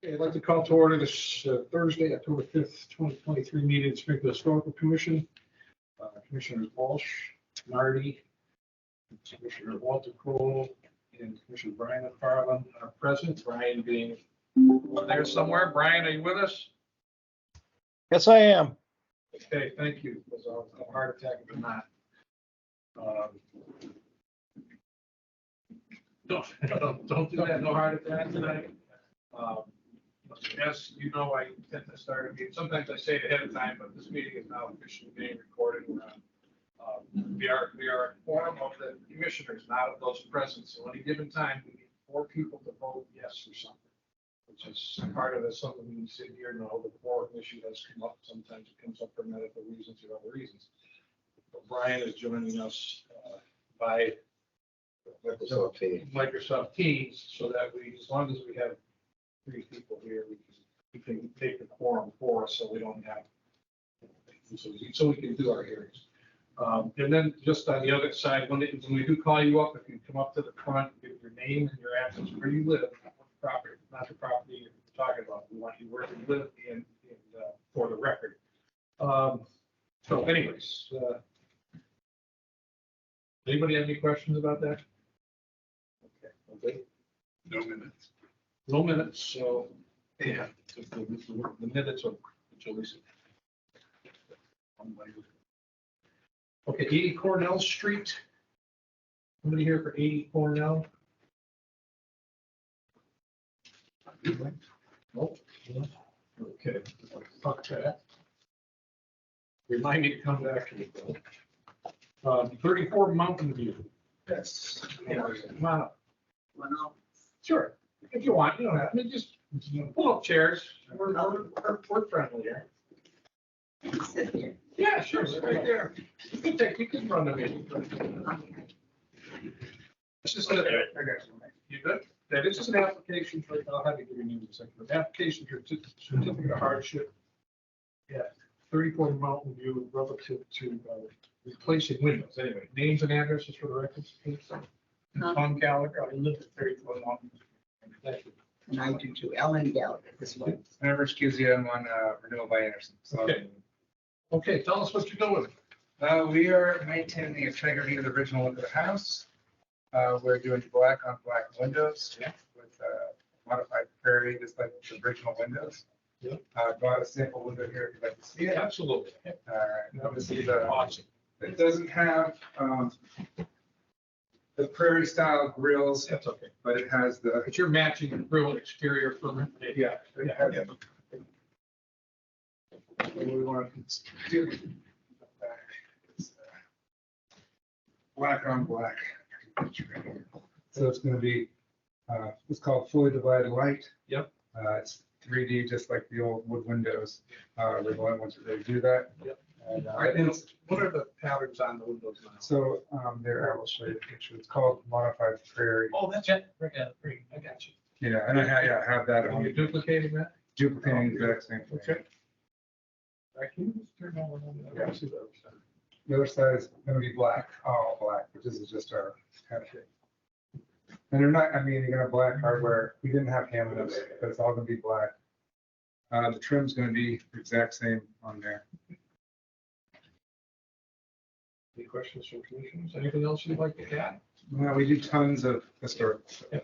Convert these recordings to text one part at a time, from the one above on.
Okay, I'd like to call to order this Thursday, October 5th, 2023 meeting of the Springfield Historical Commission. Commissioners Walsh, Nardi, Commissioner Walter Cole, and Commissioner Brian McFarland are present. Brian being over there somewhere. Brian, are you with us? Yes, I am. Okay, thank you. It was a heart attack if not. Don't do that. No heart attack tonight. As you know, I tend to start a meeting. Sometimes I say it ahead of time, but this meeting is now officially being recorded. We are a quorum of the commissioners, not of those present. So any given time, we need 4 people to vote yes or something, which is part of the something we sit here and know the quorum issue has come up. Sometimes it comes up for medical reasons or other reasons. But Brian is joining us by Microsoft Teams, so that we, as long as we have 3 people here, we can take the quorum for us, so we don't have, so we can do our hearings. And then just on the other side, when we do call you up, if you come up to the front, give your name and your address, where you live, not the property you're talking about. We want you where you live and for the record. So anyways, anybody have any questions about that? Okay. No minutes. No minutes, so, yeah, the minutes of Julie's. Okay, 80 Cornell Street. Somebody here for 80 Cornell? Nope. Okay. Fuck that. Remind me to come back to it. 34 Mountain View. Yes. Come on up. Sure. If you want, you don't have to, just pull up chairs. We're friendly here. Sit here. Yeah, sure, it's right there. You can run the meeting. It's just you good? That is just an application for, I'll have you give your name in a second, but application for certificate of hardship. Yeah, 34 Mountain View relative to replacing windows. Anyway, names and addresses for the records, please. Tom Gallagher, I live at 34 Mountain View. Thank you. And I do too. Ellen Gallagher this one. Member Scuzia, I'm on renewal by Anderson. So, Okay. Okay, tell us what you're doing. we are maintaining the integrity of the original look of the house. We're doing black on black windows with modified prairie, just like the original windows. Yep. Got a sample window here if you'd like to see it. Absolutely. All right. This is a, Awesome. it doesn't have the prairie style grills, That's okay. but it has the, But you're matching the grill exterior from it. yeah. Yeah. We want to do black on black. So it's going to be, it's called fully divided light. Yep. It's 3D, just like the old wood windows. We're the only ones that really do that. Yep. And, All right, and what are the patterns on the windows now? so there, I will show you the picture. It's called modified prairie. Oh, that's it. I got you. Yeah, and I have that Are you on duplicating that? duplicating the exact same thing. Okay. All right, can you just turn that one on? I gotta see the other side. The other side is going to be black, all black, but this is just our kind of thing. And they're not, I mean, you're gonna have black hardware. We didn't have cameras, but it's all gonna be black. The trim's gonna be the exact same on there. Any questions from commissioners? Anything else you'd like to add? Well, we do tons of historic. If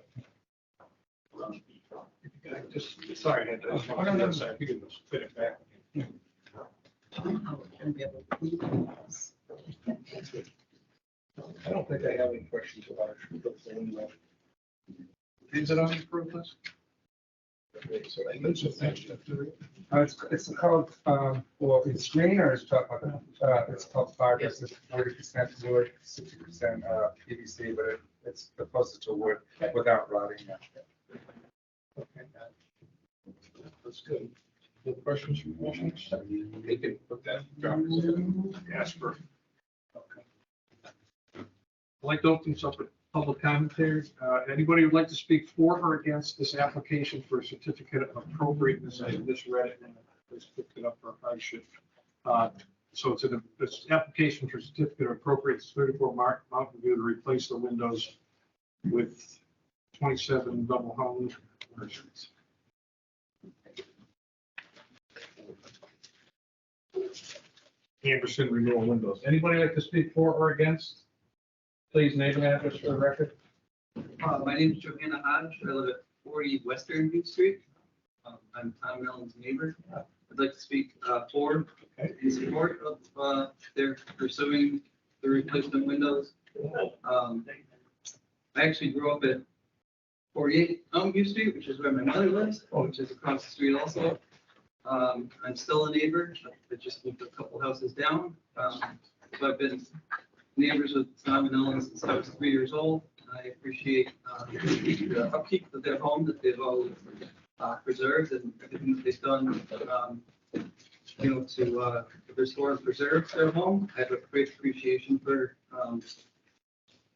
you could just, sorry, I had to. Oh, no, sorry. You can just fit it back. I don't think I have any questions about it. Is it on the approved list? Okay, so I think it's next. It's called, well, it's green or it's chocolate. It's called fiber. It's 40% wood, 60% PVC, but it's the closest to wood without rotting. Okay. That's good. Any questions from commissioners? They can put that. Ask for. Okay. I'd like to open this up with public commentary. Anybody would like to speak for or against this application for a certificate of appropriateness? I just read it and I just picked it up for hardship. So it's an application for certificate of appropriateness, 34 Mountain View, to replace the windows with 27 double hung. Anderson renewal windows. Anybody like to speak for or against? Please name and address for the record. My name is Johanna Hodge. I live at 40 Western Butte Street. I'm Tom Mellon's neighbor. I'd like to speak for in support of their pursuing the replacement windows. I actually grew up at 48 Butte Street, which is where my mother lives, which is across the street also. I'm still a neighbor. I just moved a couple houses down. So I've been neighbors with Tom and Ellen since I was 3 years old. I appreciate the upkeep of their home that they've always preserved and everything that they've done, to restore and preserve their home. I have a great appreciation for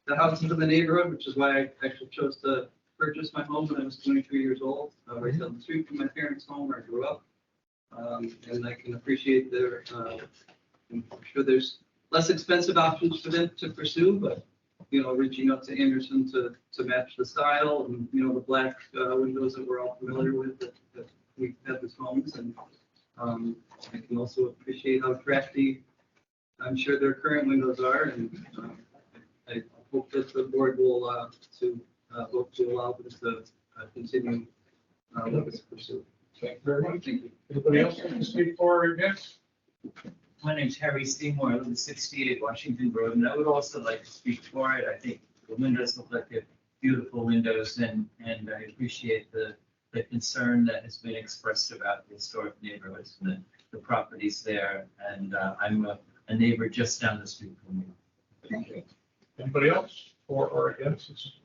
the houses in the neighborhood, which is why I actually chose to purchase my home when I was 23 years old, right down the street from my parents' home where I grew up. And I can appreciate their, I'm sure there's less expensive options for them to pursue, but, reaching out to Anderson to match the style and, the black windows that we're all familiar with that we have as homes. And I can also appreciate how crafty I'm sure their current windows are. And I hope that the board will vote to allow them to continue with this pursuit. Thank you very much. Anybody else like to speak for or against? My name's Harry Seymour. I live at 68 Washington Road, and I would also like to speak for it. I think the windows look like they're beautiful windows, and I appreciate the concern that has been expressed about the historic neighborhoods and the properties there. And I'm a neighbor just down the street from you. Thank you. Anybody else for or against?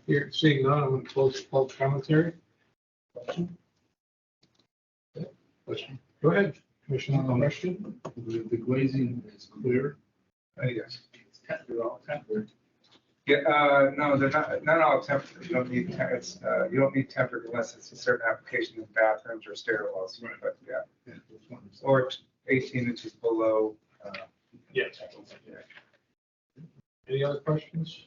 Here, seeing none, I'm going to close public commentary. Question? Go ahead, Commissioner. Question? The glazing is clear. Yes. You're all temporary. Yeah, no, they're not all tempered. You don't need, you don't need tempered unless it's a certain application in bathrooms or stairwells, Right. but yeah. Yeah, this one is- Or 18 inches below. Yes. Any other questions?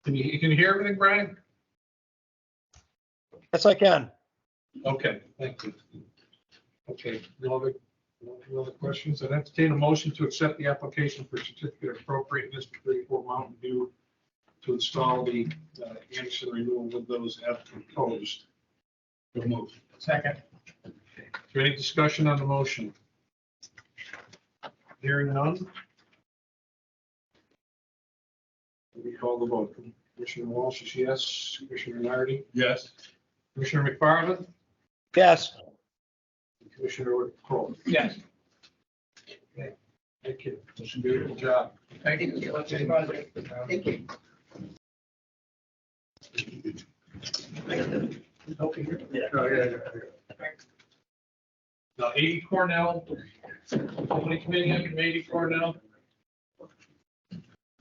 Can you hear everything, Brian? Yes, I can. Okay, thank you. Okay, no other questions? I'd entertain a motion to accept the application for certificate of appropriateness for 34 Mountain View to install the Anderson renewal windows as proposed. So moved. Second. Is there any discussion on the motion? Hearing none. We call the vote. Commissioner Walsh is yes. Commissioner Nardi? Yes. Commissioner McFarland? Yes. Commissioner Kroll? Yes. Okay, thank you. That's a beautiful job. Thank you. Thank you. Now, 80 Cornell, somebody committee on 80 Cornell?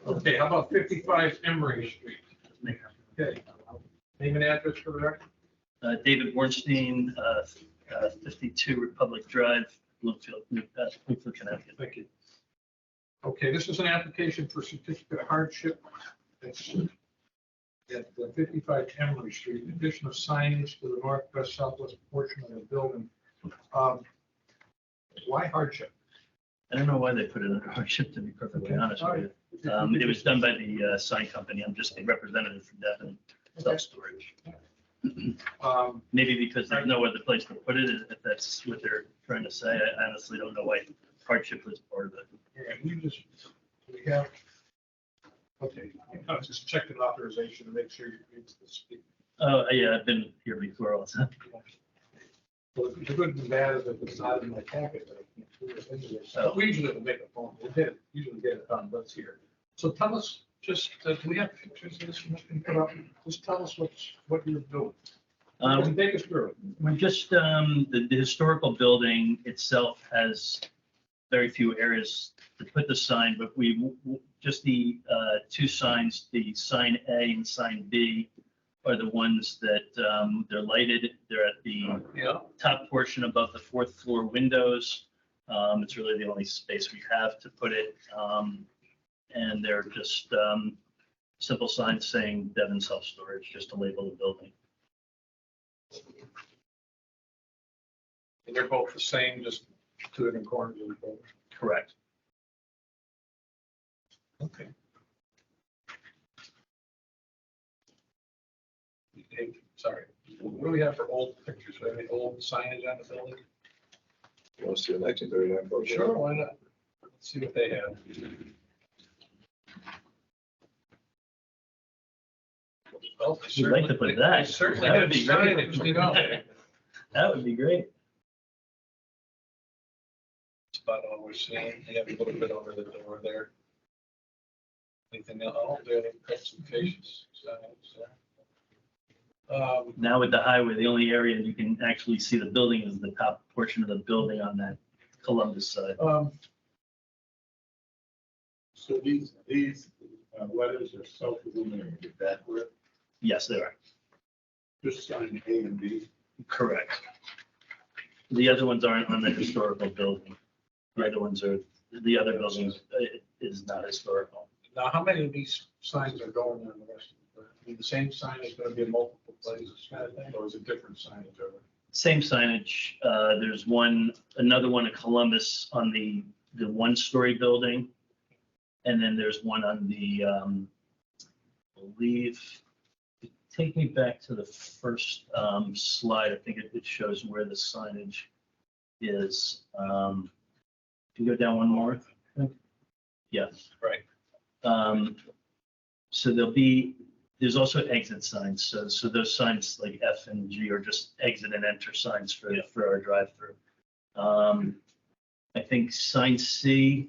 Okay, how about 55 Emery Street? Okay. Name and address for the record? David Bornstein, 52 Republic Drive, Bloomfield, Connecticut. Thank you. Okay, this is an application for certificate of hardship. It's at 55 Emery Street, addition of signage to the northwest southwest portion of the building. Why hardship? I don't know why they put it under hardship, to be perfectly honest with you. It was done by the sign company. I'm just a representative for Devon Self-Storage. Maybe because there's no other place to put it, if that's what they're trying to say. I honestly don't know why hardship was part of it. Yeah, we have, okay, I'll just check the authorization to make sure you read this. Oh, yeah, I've been here before all the time. Well, the good and bad is that it's not in my packet. But I can't do it anyway. So we usually don't make a phone. We did usually get it done, but it's here. So tell us, just, do we have pictures of this you can put up? Just tell us what you're doing. Take us through it. We're just, the historical building itself has very few areas to put the sign, but we, just the two signs, the sign A and sign B are the ones that they're lighted. They're at the top portion above the fourth floor windows. It's really the only space we have to put it. And they're just simple signs saying Devon Self-Storage, just to label the building. And they're both the same, just two different corners of the building. Correct. Okay. Hey, sorry, what do we have for old pictures? Do we have any old signage on the building? You want to see a 1939 photo? Sure, why not? Let's see what they have. Well, We'd like to put that. They certainly That would have be great. signage, you know. That would be great. That's about all we're seeing. They have a little bit over the door there. Anything else? Oh, they have specifications. Now with the highway, the only area you can actually see the building is the top portion of the building on that Columbus side. So these letters are self-illuminated backward, Yes, they are. just sign A and B. Correct. The other ones aren't on the historical building. The other ones are, the other building is not historical. Now, how many of these signs are going on the rest of the, I mean, the same sign is going to be in multiple places, kind of thing, or is it different signage over? Same signage. There's another one in Columbus on the one-story building. And then there's one on the, I believe, take me back to the first slide. I think it shows where the signage is. Can you go down one more? Yes. Right. So there's also exit signs. So those signs like F and G are just exit and enter signs for our drive-through. I think sign C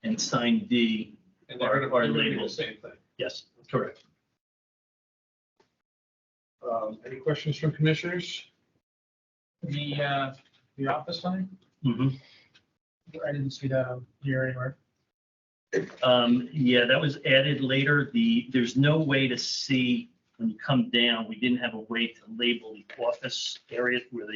and sign D And they're are going to be the labeled. same thing. Yes, correct. Any questions from commissioners? The office sign? Mhm. I didn't see that here anywhere. Yeah, that was added later. There's no way to see when you come down. We didn't have a way to label the office area where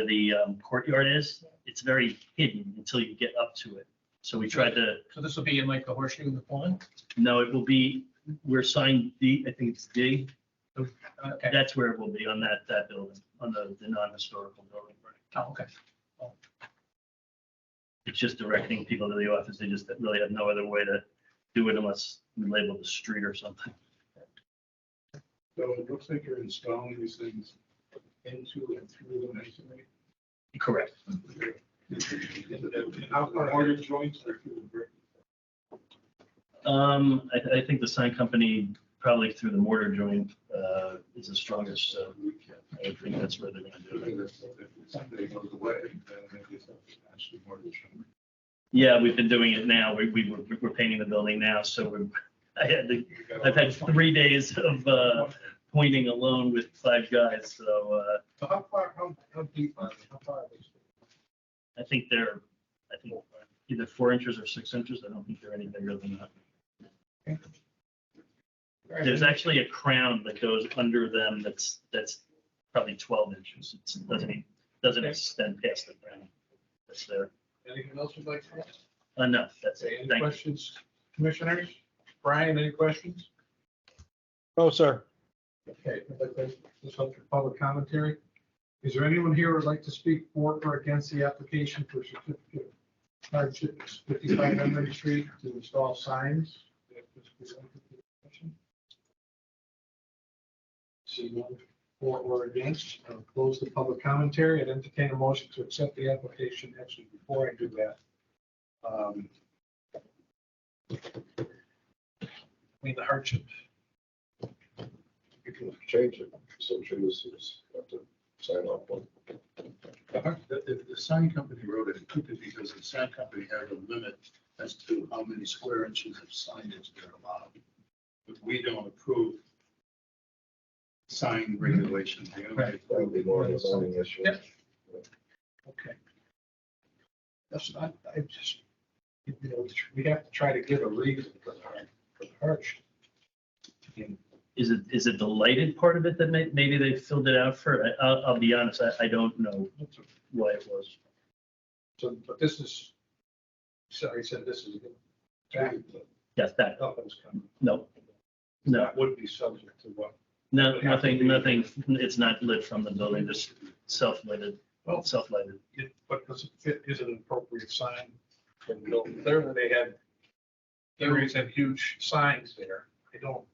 the courtyard is. It's very hidden until you get up to it. So we tried to, So this will be in like the horseshoe in the pond? no, it will be, we're signed D, I think it's D. Okay. That's where it will be on that building, on the non-historical building. Oh, okay. It's just directing people to the office. They just really have no other way to do it unless we label the street or something. So it looks like you're installing these things into and through the masonry. Correct. How far are your joints or through the brick? I think the sign company probably through the mortar joint is the strongest, so I would think that's where they're gonna do it. If someday goes away, then maybe it's actually more than. Yeah, we've been doing it now. We're painting the building now, so I've had 3 days of pointing alone with 5 guys, so So how deep are they? How far are they? I think they're either 4 inches or 6 inches. I don't think they're any bigger than that. There's actually a crown that goes under them that's probably 12 inches. It doesn't extend past the crown. That's there. Anything else you'd like to ask? Enough, that's Okay, it. any Thank you. questions, commissioners? Brian, any questions? Oh, sir. Okay, I'd like to just hope for public commentary. Is there anyone here who would like to speak for or against the application for certificate of hardship 55 Emory Street to install signs? See none for or against, I'll close the public commentary and entertain a motion to accept the application. Actually, before I do that, the hardship. You can change it, so chooses have to sign off on. The sign company wrote it because the sign company has a limit as to how many square inches of signage they're allowed. But we don't approve sign regulations. Right. That would be more of a zoning issue. Yep. Okay. That's not, I just, we have to try to give a reason for the hardship. Is it the lighted part of it that maybe they filled it out for? I'll be honest, I don't know why it was. So, but this is, sorry, said this is. Yes, that, Nothing's coming. no, no, That would be subject to what? No, nothing, it's not lit from the building, just self-lighted, Well, self-lighted. but does it fit, is it an appropriate sign? for the building? Clearly, they always have huge signs there.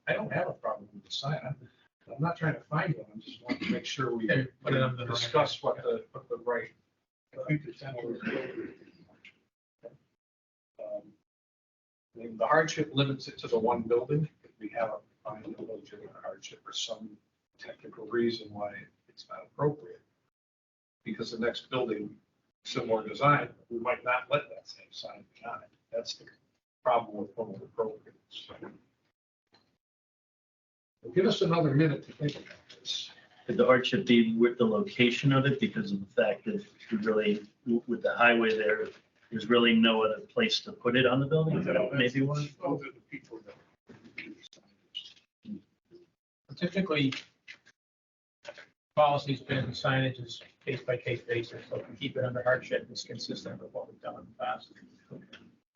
I don't have a problem with the sign. I'm not trying to find one. I just want to make sure we Okay, put it on the- discuss what the right. I think it's the hardship limits it to the one building. If we have a legitimate hardship or some technical reason why it's not appropriate. Because the next building, similar design, we might not let that same sign be on it. That's the problem with what is appropriate. Well, give us another minute to think about this. Could the hardship be with the location of it because of the fact that we really, with the highway there, there's really no other place to put it on the building? Is that maybe one? Those are the people that. Typically, policy's been signage is case by case basis, so if we keep it under hardship, it's consistent with what we've done in the past.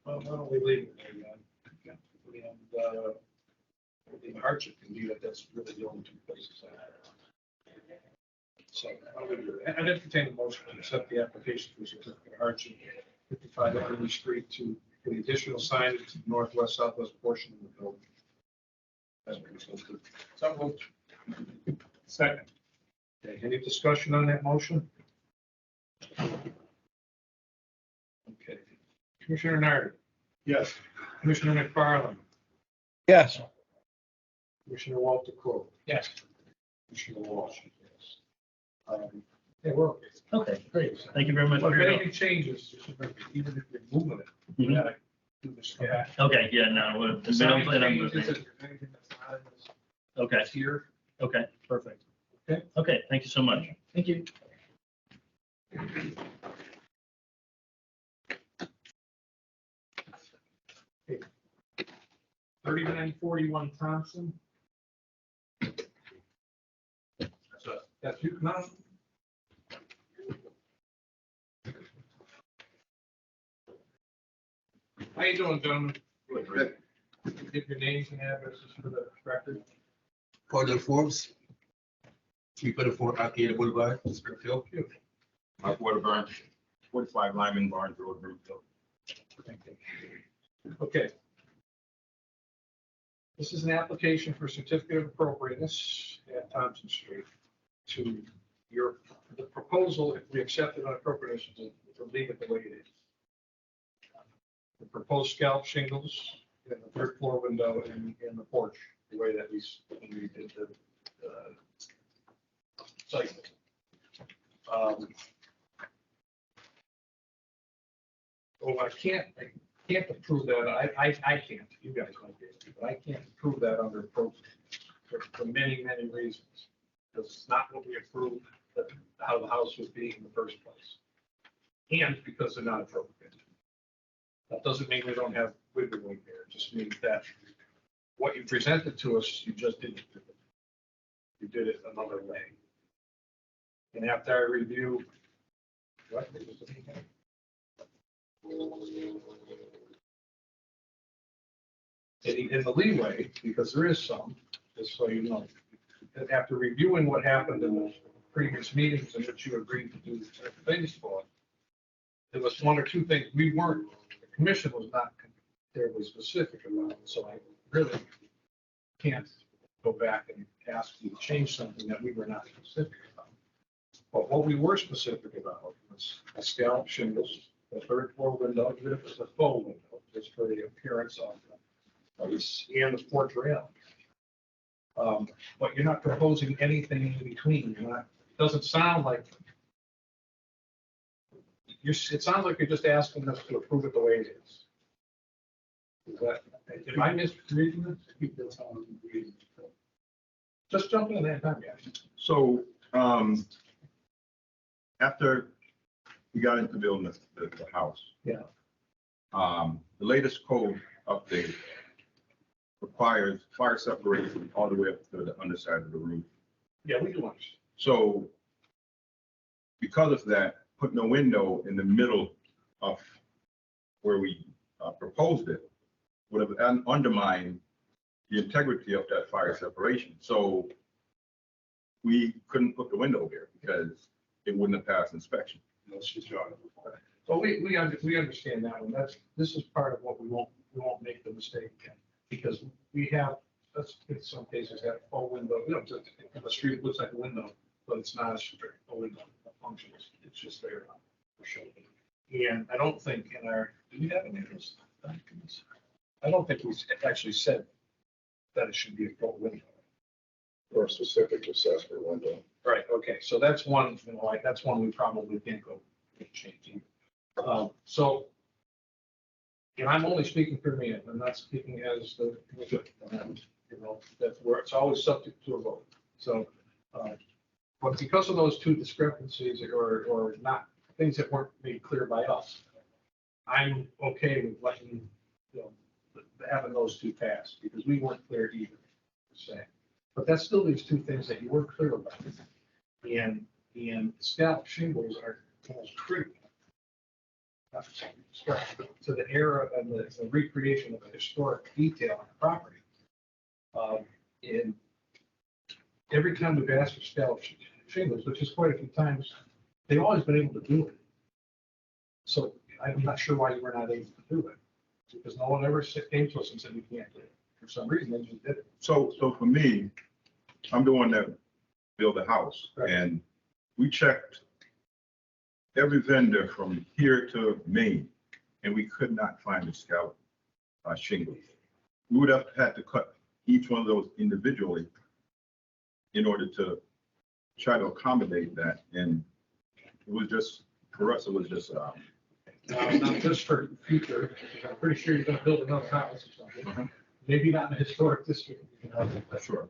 Well, why don't we leave it there, then? And, the hardship can be that that's really the only two places I have. So, I'd entertain a motion to accept the application for certificate of hardship, 55 Everly Street for the additional signage to the northwest, southwest portion of the building. That's what it's supposed to. So moved. Second. Okay, any discussion on that motion? Okay. Commissioner Nardi? Yes. Commissioner McFarland? Yes. Commissioner Walter Crowe? Yes. Commissioner Walsh? Yes. Yeah, we're okay. Okay, Great. thank you very much. Well, for if your help. anything changes, even if you're moving it, we Mhm. gotta do this. Yeah. Okay, yeah, no, we don't Design plan on changes, moving. if anything that's not in this Okay, here. okay, perfect. Okay. Okay, thank you so much. Thank you. Okay. 3941 Thompson. That's you, Tom? How you doing, gentlemen? Give your names and addresses for the record. Cordial Forbes, 344 Arcade Boulevard, Springfield. Mark Waterburn, 45 Lyman Barnes Road, Broomfield. Okay. This is an application for certificate of appropriateness at Thompson Street to the proposal, if we accept it on appropriateness, to leave it the way it is. The proposed scallop shingles in the third floor window and in the porch, the way that we did the site. Oh, I can't approve that. I can't. You guys might be able to, but I can't approve that under appropriate for many, many reasons. Because it's not what we approved, how the house was being in the first place. And because they're not appropriate. That doesn't mean we don't have wiggle room here. It just means that what you presented to us, you just didn't do it. You did it another way. And after I review, what? In the leeway, because there is some, just so you know, after reviewing what happened in the previous meetings in which you agreed to do certain things for, there was one or two things the commission was not terribly specific about, so I really can't go back and ask you to change something that we were not specific about. But what we were specific about was a scallop shingles, the third floor window, even if it's a faux window, just for the appearance of this and the porch rail. But you're not proposing anything in between. Doesn't sound like it sounds like you're just asking us to approve it the way it is. Is that, am I misreading this? I think that's how I'm reading it. Just jump in that time, guys. So, after we got into building the house. Yeah. The latest code update requires fire separation all the way up to the underside of the roof. Yeah, we do understand. So because of that, putting a window in the middle of where we proposed it would have undermined the integrity of that fire separation. So we couldn't put the window here because it wouldn't have passed inspection. No, she's done. So we understand that one. This is part of what we won't make the mistake again. Because we have, let's in some cases have full window, just the street looks like a window, but it's not a window that functions. It's just there for show. And I don't think in our, do we have an interest documents? I don't think we actually said that it should be a full window. Or specific assessment window. Right, okay, so that's one, that's one we probably can't go changing. So, and I'm only speaking for me, I'm not speaking as the commission. That's where it's always subject to a vote. So, but because of those two discrepancies or not, things that weren't made clear by us, I'm okay with letting, having those two pass, because we weren't clear either, per se. But that still leaves two things that you weren't clear about. And scallop shingles are almost critical to the era and the recreation of a historic detail on the property. And every time we've asked for scallop shingles, which is quite a few times, they've always been able to do it. So I'm not sure why you were not able to do it, because no one ever came to us and said we can't do it. For some reason, they just did it. So for me, I'm the one that built the house, Right. and we checked every vendor from here to Maine, and we could not find the scallop shingles. We would have had to cut each one of those individually in order to try to accommodate that, and it was just, for us, it was just, Not just for future, because I'm pretty sure you're gonna build another house or something. Maybe not in a historic district. sure.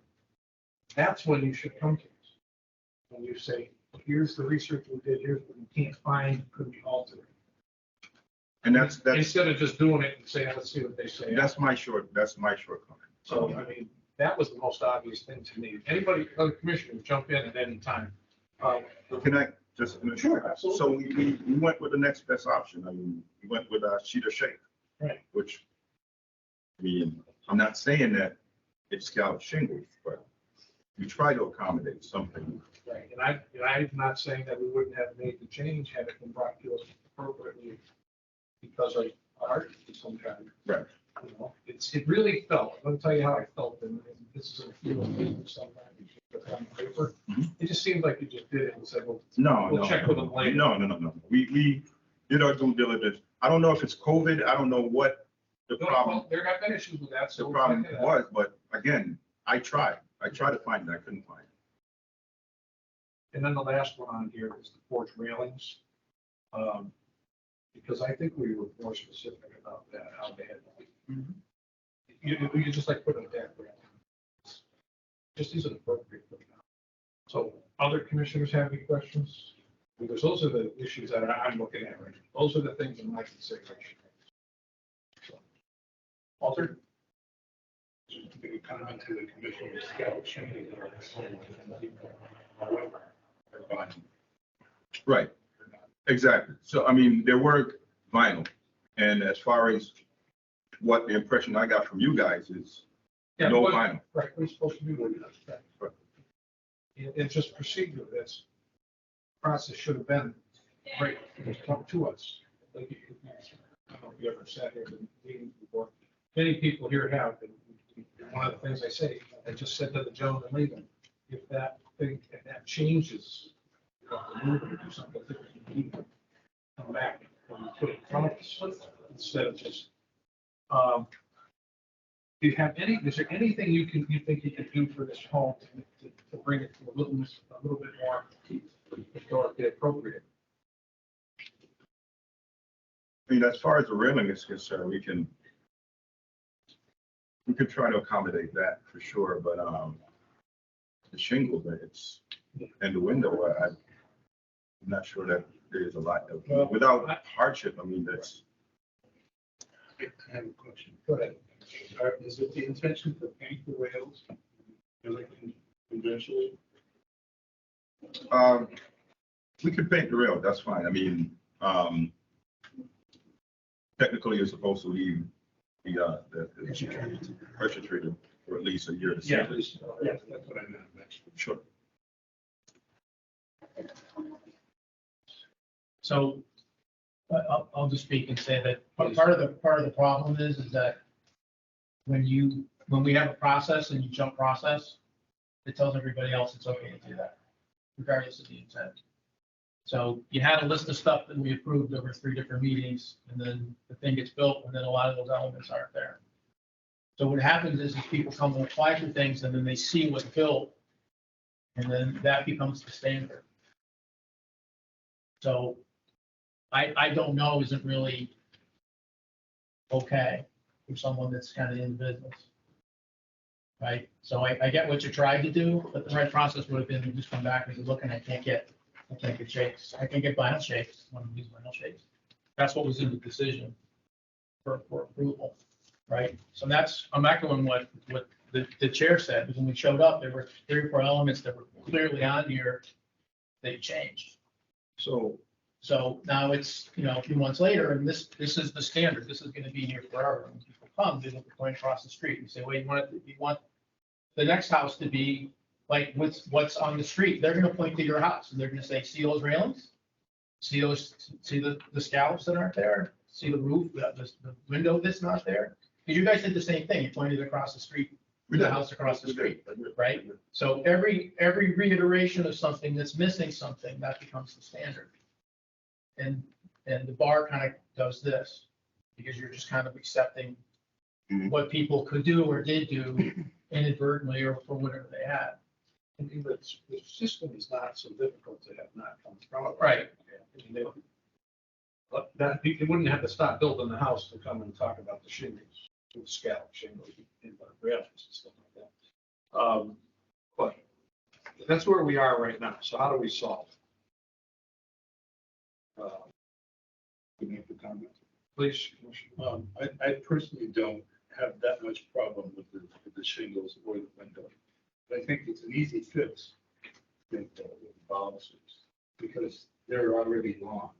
That's when you should come to us. When you say, here's the research we did, here's what we can't find, could we alter it? And that's Instead of just doing it and saying, let's see what they say. my shortcoming. So, I mean, that was the most obvious thing to me. Anybody, other commissioners, jump in at any time. Can I just? Sure, absolutely. So we went with the next best option. I mean, we went with cedar shake. Right. Which, I mean, I'm not saying that it's scallop shingles, but we try to accommodate something. Right, and I'm not saying that we wouldn't have made the change had it been brought to us appropriately because of a heart of some kind. Right. It really felt, let me tell you how I felt, and this is a feeling sometimes you put it on paper. It just seemed like you just did it and said, well, No, we'll check with them later. No. We did our due diligence. I don't know if it's COVID. I don't know what the problem, Well, there have been issues with that, so. the we'll problem check it out. was, but again, I tried to find it. I couldn't find it. And then the last one on here is the porch railings. Because I think we were more specific about that, how they had. You just like put a deck rail. Just isn't appropriate. for now. So other commissioners have any questions? Because those are the issues that I'm looking at right now. Those are the things in my consideration. So, Walter? Comment to the commission of scallop shingles are the same. However, they're fine. Right. Exactly. So, I mean, there were vinyl, and as far as what the impression I got from you guys is no what- vinyl. Right, we're supposed to do that. Right. It's just procedure, that's, process should have been, right, come to us. Like, I don't know if you ever sat here in meetings before, many people here have, and one of the things I say, I just said to the gentleman leaving, if that changes, move it or do something different, you need to come back and put it in front of us, instead of just, do you have is there anything you think you can do for this home to bring it to a little bit more historically appropriate? I mean, as far as the railing is concerned, we can try to accommodate that for sure, but the shingles, and the window, I'm not sure that there's a lot of, without hardship, I mean, that's. I have a question. Go ahead. Is it the intention to paint the rails? Like eventually? We could paint the rail, that's fine. I mean, technically, you're supposed to leave the pressure treated for at least a year to see Yeah. this. Yes, that's what I meant. Sure. So I'll just speak and say that part of the problem is that when we have a process and you jump process, it tells everybody else it's okay to do that, regardless of the intent. So you had a list of stuff that we approved over 3 different meetings, and then the thing gets built, and then a lot of those elements aren't there. So what happens is people come and apply for things, and then they see what's built, and then that becomes the standard. So I don't know isn't really okay for someone that's kind of in business. Right? So I get what you tried to do, but the right process would have been to just come back and say, look, and I can't get shakes. I can't get vinyl shakes when I use vinyl shakes. That's what was in the decision for approval, right? So I'm echoing what the chair said, because when we showed up, there were 3 or 4 elements that were clearly on here. They changed. So now it's, a few months later, and this is the standard. This is going to be here forever. When people come, they look going across the street and say, well, you want the next house to be like what's on the street. They're going to point to your house and they're going to say, see those railings? See the scallops that aren't there? See the roof, the window that's not there? Because you guys did the same thing. You pointed across the street, the house across the street, right? So every reiteration of something that's missing something, that becomes the standard. And the bar kind of does this, because you're just kind of accepting what people could do or did do inadvertently or for whatever they had. The system is not so difficult to have not come from. Right. But that, you wouldn't have to stop building the house to come and talk about the shingles, the scallop shingles, and the railings and stuff like that. But that's where we are right now. So how do we solve it? Can I make a comment? Please, Commissioner. I personally don't have that much problem with the shingles or the window. But I think it's an easy fix with policies, because they're already long.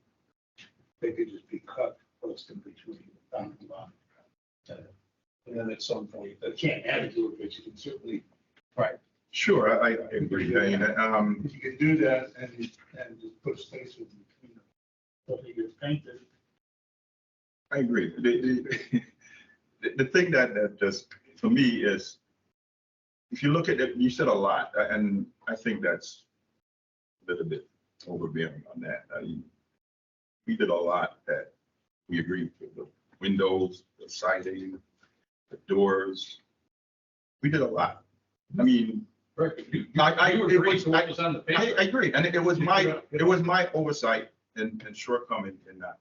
They could just be cut close in between down the line. And then at some point, You can't add to it, but you can certainly, Sure, I agree. I mean, if you can do that and just put space in between them. So if you get painted, I agree. The thing that just, for me, is, if you look at it, you said a lot, and I think that's a little bit overbearing on that. We did a lot that we agreed with: the windows, the siding, the doors. We did a lot. I mean, I agree with what was on the paper. I agree, and it was my oversight and shortcoming in not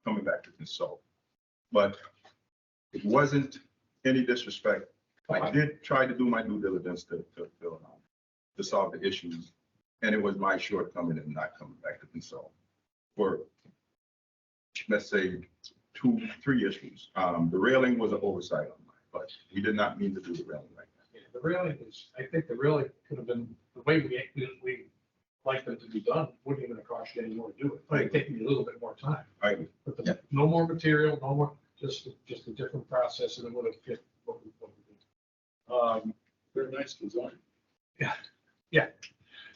coming back to consult. But it wasn't any disrespect. I did try to do my due diligence to solve the issues, and it was my shortcoming in not coming back to consult for, let's say, 2, 3 issues. The railing was an oversight on mine, but we did not mean to do the railing like that. Yeah, the railing is, I think the railing could have been, the way we like them to be done, wouldn't even have cost you any more to do it. It'd take you a little bit more time. I agree. But no more material, no more, just a different process, and it would have fit what we did. very nice design.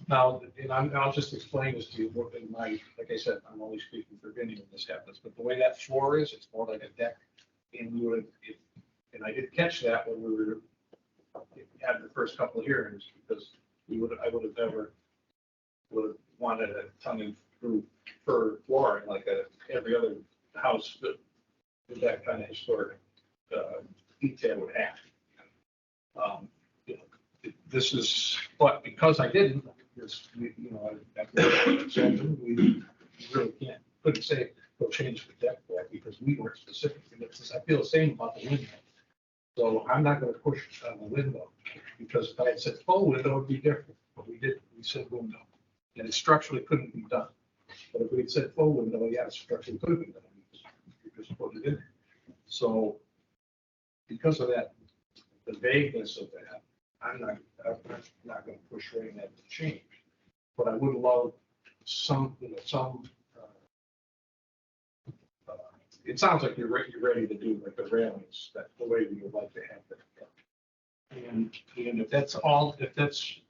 Now, and I'll just explain this to you, what in my, like I said, I'm only speaking for Vinny when this happens, but the way that floor is, it's more like a deck. And we would, and I did catch that when we were, had the first couple of hearings, because I would have never would have wanted a tongue and through fur flooring like every other house that with that kind of historic detail would have. This is, but because I didn't, this, we really couldn't say, go change the deck back, because we weren't specific. And I feel the same about the window. So I'm not gonna push on the window, because if I had said full window, it would be different, but we said window. And it structurally couldn't be done. But if we had said full window, yeah, it structurally could have been done. We just put it in. So because of that, the vagueness of that, I'm not going to push for any of that to change. But I would love some, it sounds like you're ready to do like the railings, that the way we would like to have them. And if that's all, if that's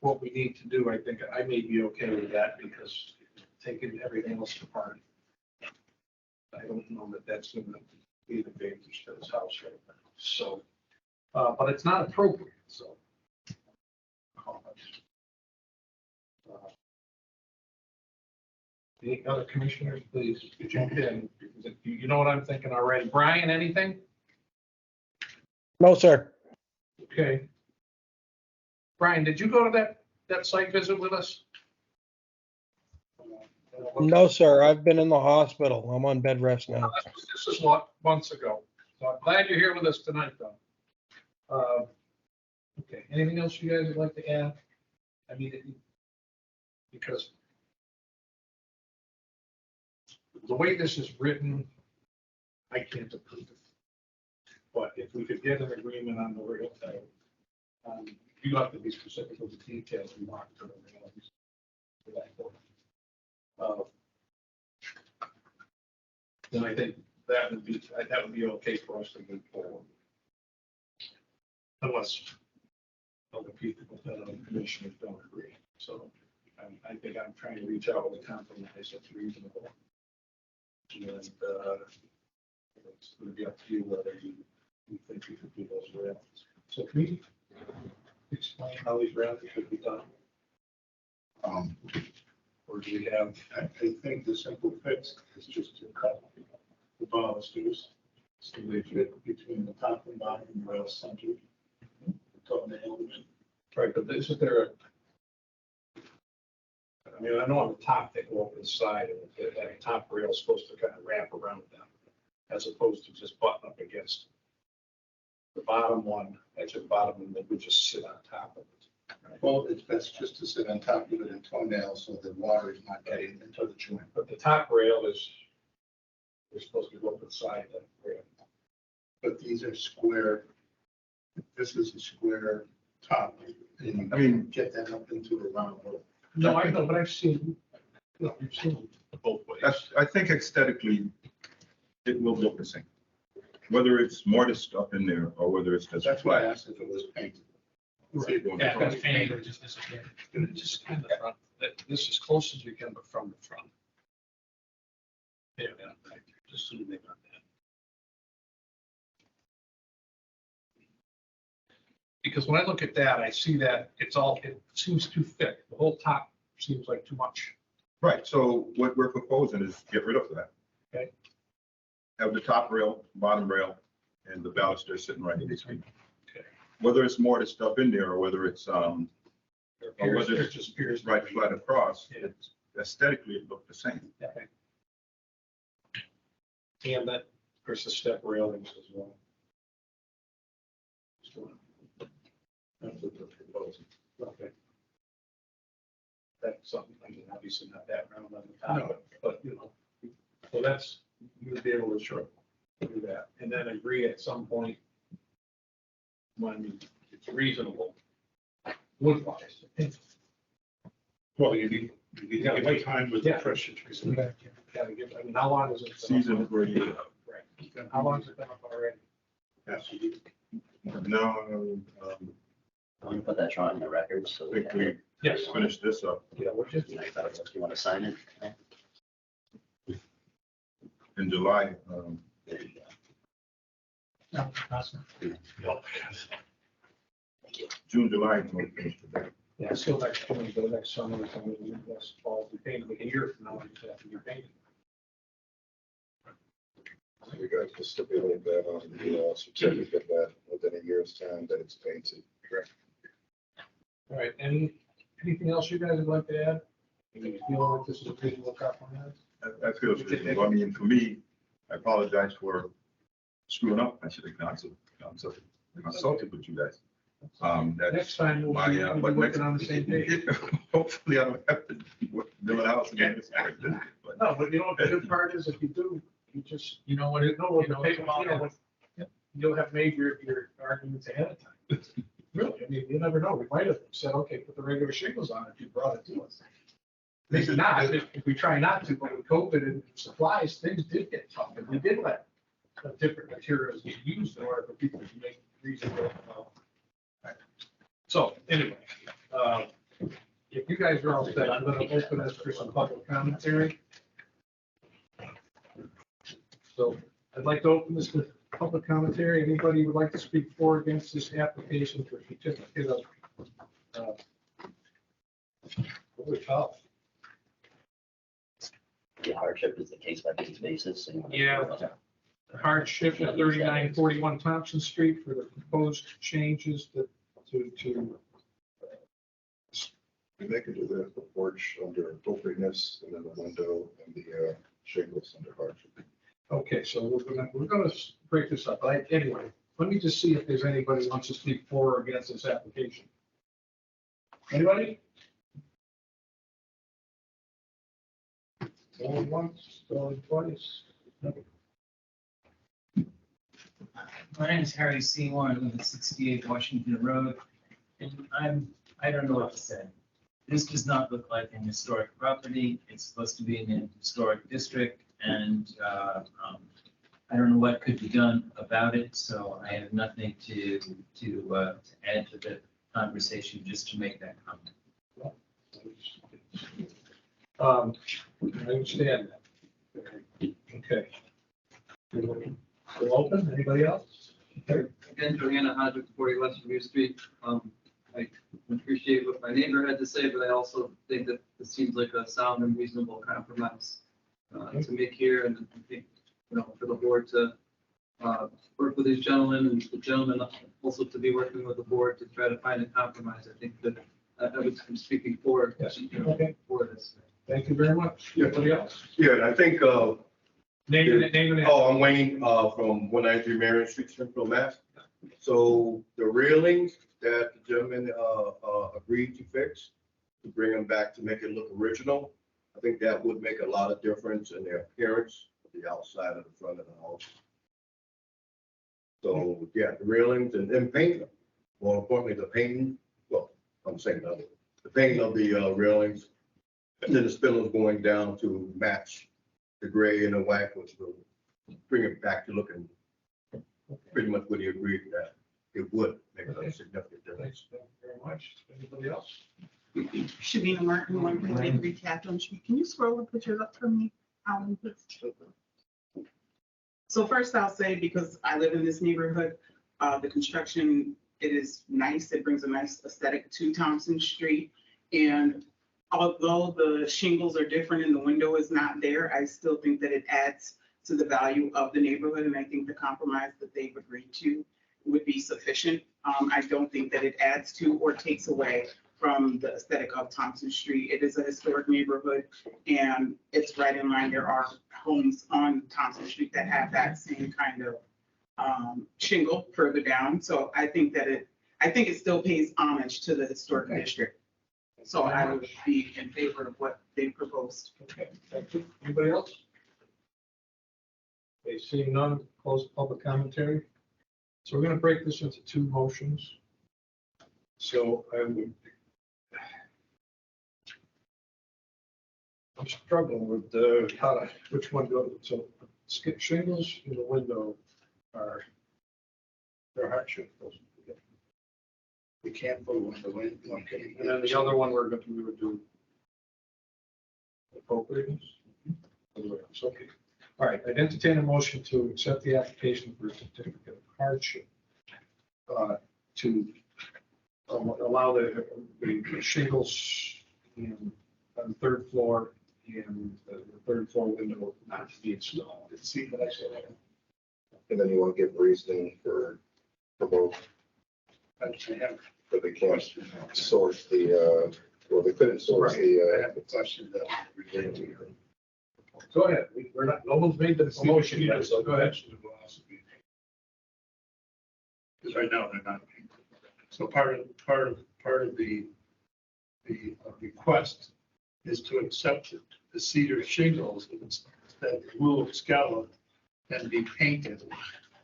what we need to do, I think I may be okay with that because taking everything else apart, I don't know that that's going to be the advantage to this house right now. So, but it's not appropriate, so. Any other commissioners, please jump in, because you know what I'm thinking already. Brian, anything? No, sir. Okay. Brian, did you go to that site visit with us? No, sir. I've been in the hospital. I'm on bed rest now. This is what, months ago. So I'm glad you're here with us tonight, though. Okay, anything else you guys would like to add? I mean, because the way this is written, I can't approve it. But if we could get an agreement on the rail title, you have to be specific with the details we want for the rails. For that. Then I think that would be okay for us to move forward. Unless other people, commissioners don't agree. So I think I'm trying to reach out with a compromise that's reasonable. And it's going to be up to you whether you think you could do those rails. So can you explain how these rails should be done? Or do we have? I think the simple fix is just to cut the balusters so they fit between the top and bottom rail center. Top and the element. Right, but isn't there I mean, I know on the top they go up the side, and that top rail is supposed to kind of wrap around them, as opposed to just button up against the bottom one, edge of the bottom, and they would just sit on top of it. Right? Well, it's best just to sit on top of it and toenail so the water is not getting into the joint. But the top rail is, they're supposed to go up the side of the rail. But these are square. This is a square top. And I mean, get that up into a round hole. No, I know, but I've seen, you've seen it both ways. I think aesthetically, it will look the same. Whether it's mortar stuff in there or whether it's just. That's why I asked if it was painted. Right. Yeah, because paint would just disappear. Gonna just kind of front, this as close as we can, but from the front. Yeah, right, just so they got that. Because when I look at that, I see that it seems too thick. The whole top seems like too much. Right, so what we're proposing is get rid of that. Okay. Have the top rail, bottom rail, and the baluster sitting right in between. Okay. Whether it's mortar stuff in there or whether it's, Or whether it it's just appears. right flat across, Yeah. it's aesthetically it look the same. Okay. And that, there's the step railings as well. That's what they're proposing. Okay. That's something, I mean, obviously not that round on the top, but you know, so that's, you would be able to sure do that. And then agree at some point when it's reasonable, wood wise. Well, you need to give it time with the Yeah. pressure. Gotta give, I mean, how long is it? Season where you, Right. How long has it been up already? no, I'm gonna put that drawing in the record, so. I think we Yes. finished this up Yeah, we're just. You want to sign it? in July. There you go. No, awesome. June, July, is when we finished with that. Yeah, still next spring, but next summer, it's only next fall, we paint like a year from now, it's after you're painting. You guys can stipulate that on the certificate that within a year's time that it's painted. Correct. All right, anything else you guys would like to add? You feel like this is a reasonable compromise? I feel it's reasonable. I mean, for me, I apologize for screwing up. I should have consulted with you guys. Next That's time we'll my, be we'll be but working next, on the same page. hopefully I don't have to build a house again. But No, but you know what the good part is, if you do, you just, You know what you it, know what you the know paper, it's about. you know what. You'll have made your arguments ahead of time. Really, I mean, you never know. We might have said, okay, put the regular shingles on if you brought it to us. Maybe not, if we try not to, but with COVID and supplies, things did get tough, and we did let different materials get used in order for people to make reasonable. So anyway, you guys are all set. I'm gonna open this for some public commentary. So I'd like to open this to public commentary. Anybody would like to speak for or against this application for certificate of, what we call it? The hardship is the case by case basis. So you wanna- Yeah. Hardship at 3941 Thompson Street for the proposed changes to They could do the porch under appropriateness and then the window and the shingles under hardship. Okay, so we're gonna break this up. Anyway, let me just see if there's anybody who wants to speak for or against this application. Anybody? Going once, going twice. My name is Harry Seymour. I live at 68 Washington Road. And I don't know what to say. This does not look like an historic property. It's supposed to be in a historic district. And I don't know what could be done about it. So I have nothing to add to the conversation, just to make that comment. I understand that. Okay. We'll open. Anybody else? Okay. Again, Joanna Hodges, 40 West Revere Street. I appreciate what my neighbor had to say, but I also think that this seems like a sound and reasonable compromise to make here. And I think, for the board to work with these gentlemen and the gentleman also to be working with the board to try to find a compromise. I think that I'm speaking for, Yes. Okay. for this. Thank you very much. Anybody else? Yeah, and I think, Name it. I'm Wayne, from 193 Marion Street, Springfield, Mass. So the railings that the gentleman, agreed to fix, to bring them back to make it look original, I think that would make a lot of difference in their appearance, the outside of the front of the house. So, yeah, the railings and paint them. More importantly, the painting, well, I'm saying the painting of the railings, and then the spindles going down to match the gray and the white, which will bring it back to looking pretty much what he agreed that it would make a significant difference. Thanks very much. Anybody else? Shabina Martin, 143 Catherine Street. Can you scroll the pictures up for me, Alan, please? So first I'll say, because I live in this neighborhood, the construction, it is nice. It brings a nice aesthetic to Thompson Street. And although the shingles are different and the window is not there, I still think that it adds to the value of the neighborhood. And I think the compromise that they've agreed to would be sufficient. I don't think that it adds to or takes away from the aesthetic of Thompson Street. It is a historic neighborhood and it's right in line. There are homes on Thompson Street that have that same kind of shingle further down. So I think that it still pays homage to the historic district. So I would be in favor of what they proposed. Okay, thank you. Anybody else? Okay, seeing none, close public commentary. So we're gonna break this into two motions. So I'm struggling with which one go, so skip shingles in the window are, they're hardship. We can't put one the way. Okay. And then the other one we would do appropriateness. Okay. All right, I'd entertain a motion to accept the application for a certificate of hardship to allow the shingles on the third floor and the third floor window not to be installed. See what I said? And then you want to give reasoning for both, I have but they can't question. source the, well, they couldn't source I the, have a question that. Go ahead. We're not, no one's made the motion yet, so go ahead. Because right now they're not. So part of the request is to accept the cedar shingles that will scallop and be painted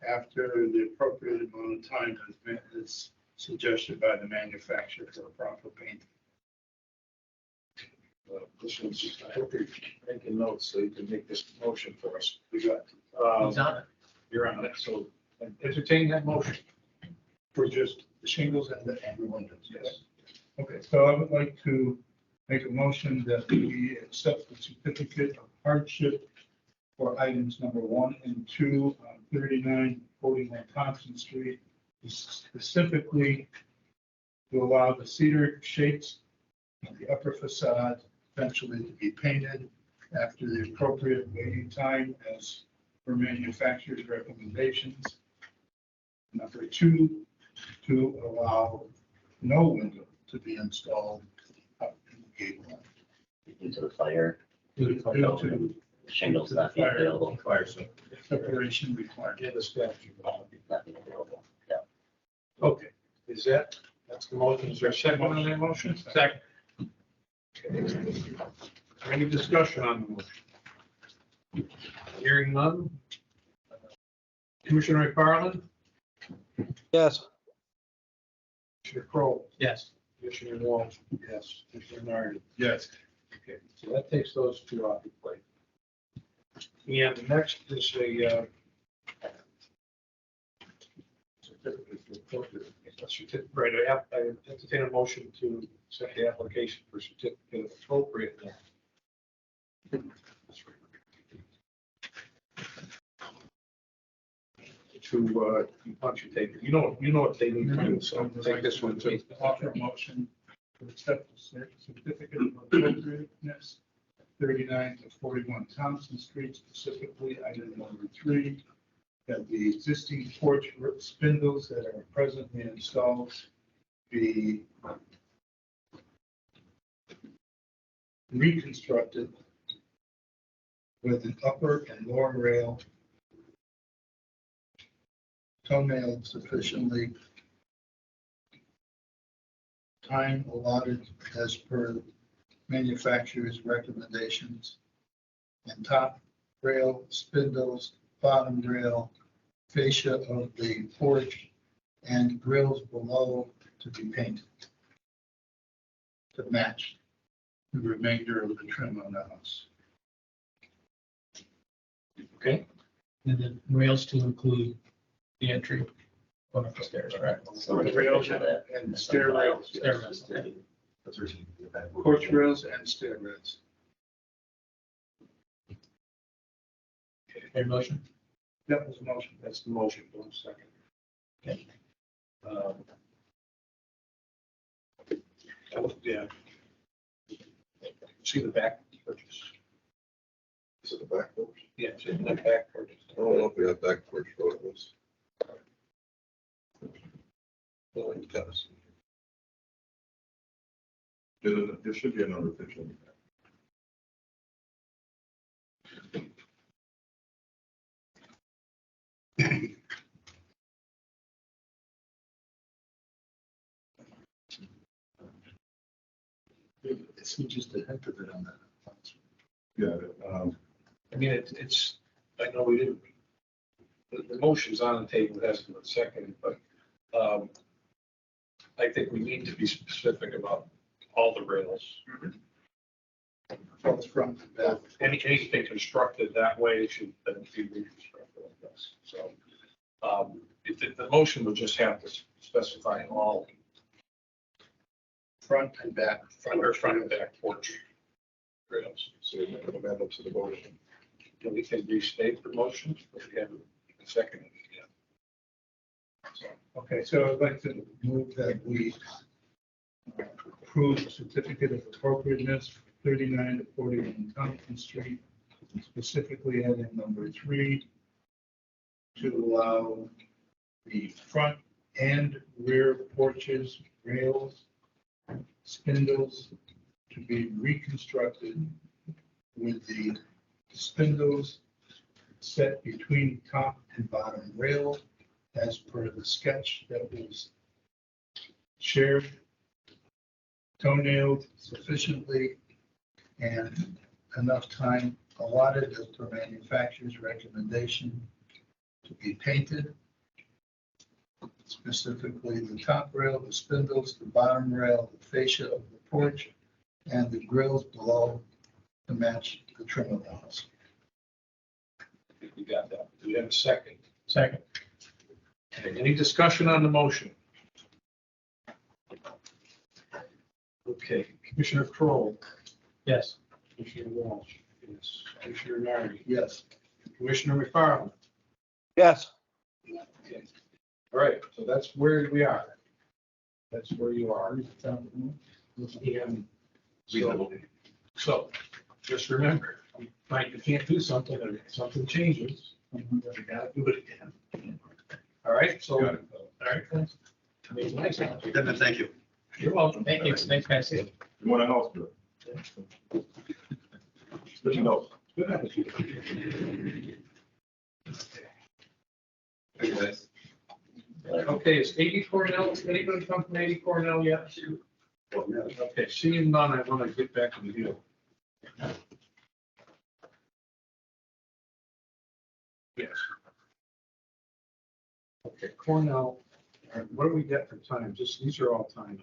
after the appropriate amount of time is suggested by the manufacturer for proper painting. This one's just, I hope you're making notes so you can make this motion for us. We got, He's on it. You're on it, so entertain that motion. for just the shingles and the windows, Yes. Okay, so I would like to Make a motion that we accept the certificate of hardship for items number 1 and 2 on 3941 Thompson Street, specifically to allow the cedar shakes on the upper facade eventually to be painted after the appropriate waiting time as per manufacturer's recommendations. Number 2, to allow no window to be installed up in the gable end. Due to the fire, Due to shingles not being available. fire separation required. In the statute. Not being available. Yeah. Okay, that's the motion. Is there a second on that motion? Second. Any discussion on the motion? Hearing none. Commissioner McFarland, Yes. Commissioner Kroll, Yes. Commissioner Wong, yes, Commissioner Nardi. Yes. Okay, so that takes those two off the plate. And next is a right, I entertain a motion to set the application for certificate of appropriateness. To, why don't you take it? You know what they need to do, so take this one too. Offer a motion to accept the certificate of appropriateness, 39 to 41 Thompson Street, specifically item number 3, that the existing porch spindles that are presently installed be reconstructed with an upper and lower rail toenailed sufficiently, time allotted as per manufacturer's recommendations, and top rail spindles, bottom rail, fascia of the porch, and grills below to be painted to match the remainder of the trim on the house. Okay, And the rails to include the entry going up the stairs, right? So we're gonna rails picture that. and stair rails, Stair rails. Porch rails and stair rails. Any motion? That was a motion. that's the motion, 1 second. Okay. Yeah. See the back purchase? Is it the back porch? Yeah, it's in the back purchase. I don't know if we have back porch photos. Well, you got us. There should be another picture. in the back. It's just a hint of it on that. Yeah, I mean, it's, I know we didn't, the motion's on the table, it hasn't been seconded, but I think we need to be specific about all the rails. Both front and back. Anything constructed that way should then be reconstructed like this. So if the motion would just have to specify all Front and back. front and back porch rails. so we're going to amend up to the motion. Then we can restate the motion, but we haven't seconded it yet. So, Okay, so I'd like to move that we approve the certificate of appropriateness for 39 to 41 Thompson Street, specifically item number 3, to allow the front and rear porches, rails, spindles to be reconstructed with the spindles set between top and bottom rail as per the sketch that was shared, toenailed sufficiently, and enough time allotted as per manufacturer's recommendation to be painted, specifically the top rail, the spindles, the bottom rail, the fascia of the porch, and the grills below to match the trim of the house. I think we got that. Do we have a second? Second. Okay, any discussion on the motion? Okay, Commissioner Kroll, Yes. Commissioner Walsh, yes, Commissioner Nardi, Yes. Commissioner McFarland. Yes. Okay. All right, so that's where we are. That's where you are. And so just remember, you find you can't do something, or something changes, you gotta do it again. All right, so, all right, thanks. Nice. Gentlemen, thank you. You're welcome. Thank you. Thanks, guys. You want a house bill? Good to know. Good attitude. Thank you, guys. Okay, it's 80 Cornell, anybody come from 80 Cornell yet? Well, yeah. Okay, seeing none, I want to get back to the deal. Yes. Okay, Cornell, all right, what do we get for time? Just, these are all time.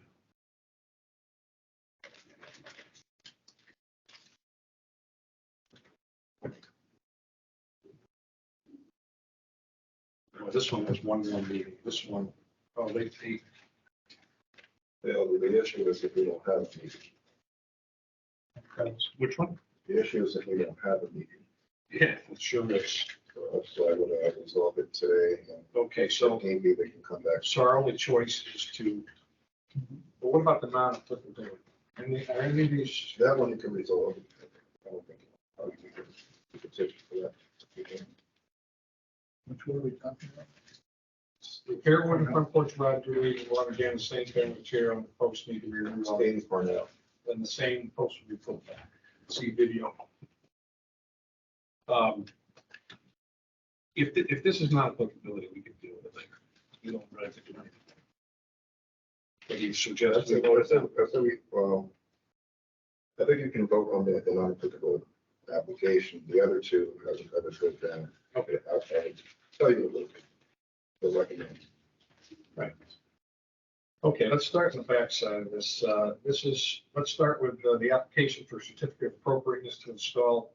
Well, this one has one more meeting, this one, oh, they, Well, the issue is if we don't have a meeting. which one? The issue is if we don't have a meeting. Yeah, sure is. So that's why I would have resolved it today. And Okay, so, maybe they can come back. so our only choice is to, but what about the non-applicability? Are any of these, That one you can resolve. I don't think. We could take it for that. which one are we talking about? The fair one, front porch garage, we want again, the same thing with chair on the post need to be removed. Stains Cornell. Then the same post will be put back. See video. If this is not applicability, we can deal with it later. You don't really have to do anything. But you suggest. That's a, well, I think you can vote on the non-applicable application. The other two have a good then. Okay. I'll tell you a little bit. The recommend. Right. Okay, let's start on the backside of this. Let's start with the application for certificate of appropriateness to install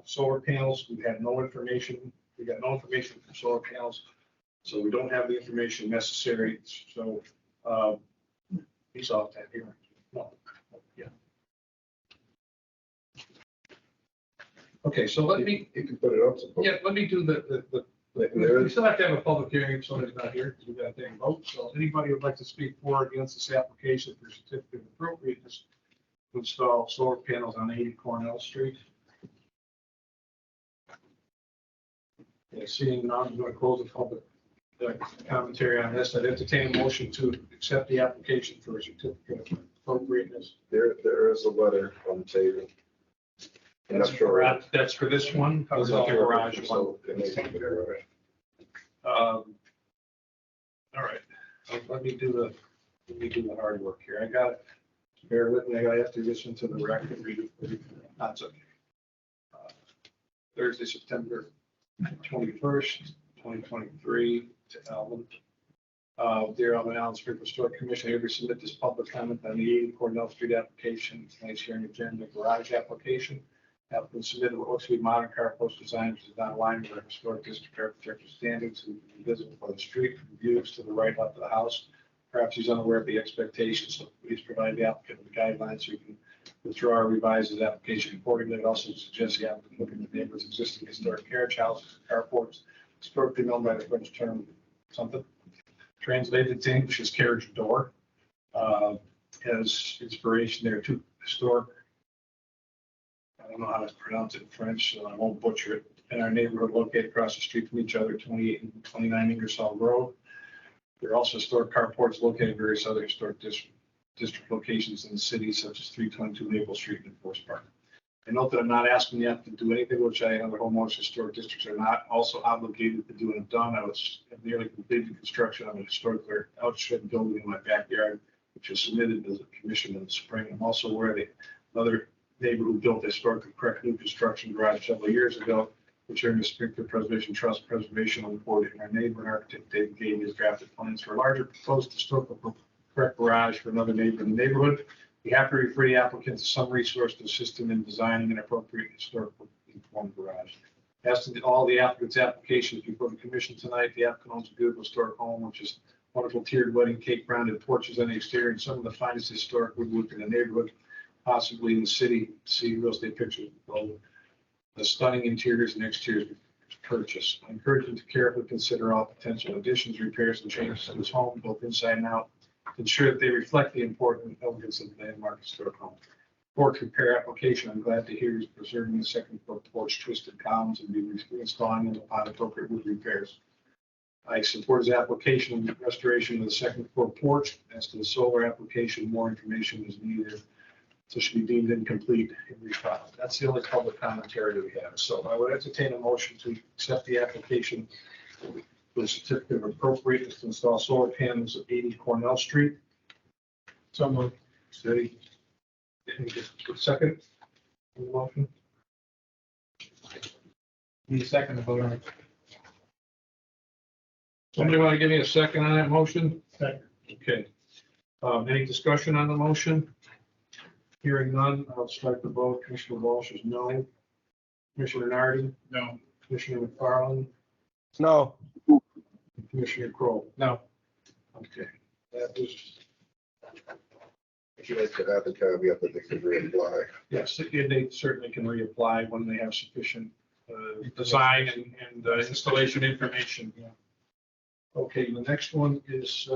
solar panels. We had no information. We got no information from solar panels. So we don't have the information necessary. So he's off that here. No, yeah. Okay, so let me, You can put it up. yeah, let me do we still have to have a public hearing if somebody's not here, because we got to take a vote. So anybody who'd like to speak for or against this application for certificate of appropriateness to install solar panels on 80 Cornell Street? Yeah, seeing none, I'm going to close the public commentary on this. I'd entertain a motion to accept the application for a certificate of appropriateness. There is a letter on the table. I'm not sure. That's for this one. How's the garage one? So it may be there. All right, let me do the hard work here. I got it. Bear with me. I have to listen to the record. Read it. That's okay. Thursday, September 21st, 2023, to Alvin. Dear Alvin Allen, Springfield Historic Commission, here to submit this public comment on the 80 Cornell Street application, tonight's hearing agenda, garage application. Applicant submitted what looks to be modern carport design, which is not aligned with our historic district architectural standards and visible from the street from views to the right up to the house. Perhaps he's unaware of the expectations, so please provide the applicant with guidelines so he can withdraw or revise his application accordingly. It also suggests the applicant look at the neighbor's existing historic carriage houses, carports, historically known by the French term something. Translated to English as carriage door. Has inspiration there too, historic. I don't know how to pronounce it in French, so I won't butcher it. In our neighborhood located across the street from each other, 28 and 29 Ingersoll Road. There are also historic carports located in various other historic district locations in the city, such as 322 Maple Street and Forest Park. I note that I'm not asking the applicant to do anything which I and other homeowners historic districts are not also obligated to do and have done. I was nearly completed construction of a historic outshed building in my backyard, which was submitted as a commission in the spring. I'm also aware that another neighbor who built a historically correct new construction garage several years ago, which earned the Springfield Preservation Trust Preservation Award, and our neighbor and architect David gave his drafted plans for a larger proposed historical correct garage for another neighbor in the neighborhood. We have to refer the applicant to some resource to assist him in designing an appropriate historical informed garage. As to all the applicant's applications before the commission tonight, the applicant owns a beautiful historic home, which is wonderful tiered wedding cake rounded porches on the exterior, and some of the finest historic woodwork in the neighborhood, possibly in the city. See real estate pictures below. The stunning interiors and exteriors purchase. I encourage you to carefully consider all potential additions, repairs, and changes to this home, both inside and out, to ensure that they reflect the important elegance of the landmark historic home. For repair application, I'm glad to hear is preserving the second floor porch twisted columns and be installing them upon appropriate wood repairs. I support his application and restoration of the second floor porch. As to the solar application, more information is needed. So should be deemed incomplete and refiled. That's the only public commentary that we have. So I would entertain a motion to accept the application for a certificate of appropriateness to install solar panels at 80 Cornell Street. Someone, steady. Second. On the motion. Need a second to vote on it. Somebody want to give me a second on that motion? Second. Okay. Any discussion on the motion? Hearing none, I'll start the vote. Commissioner Walsh is no. Commissioner Nardi? No. Commissioner McFarland? No, Commissioner Kroll? No. Okay. That is, If you like to add the caveat that they could reapply. yes, they certainly can reapply when they have sufficient design and installation information. Okay, the next one is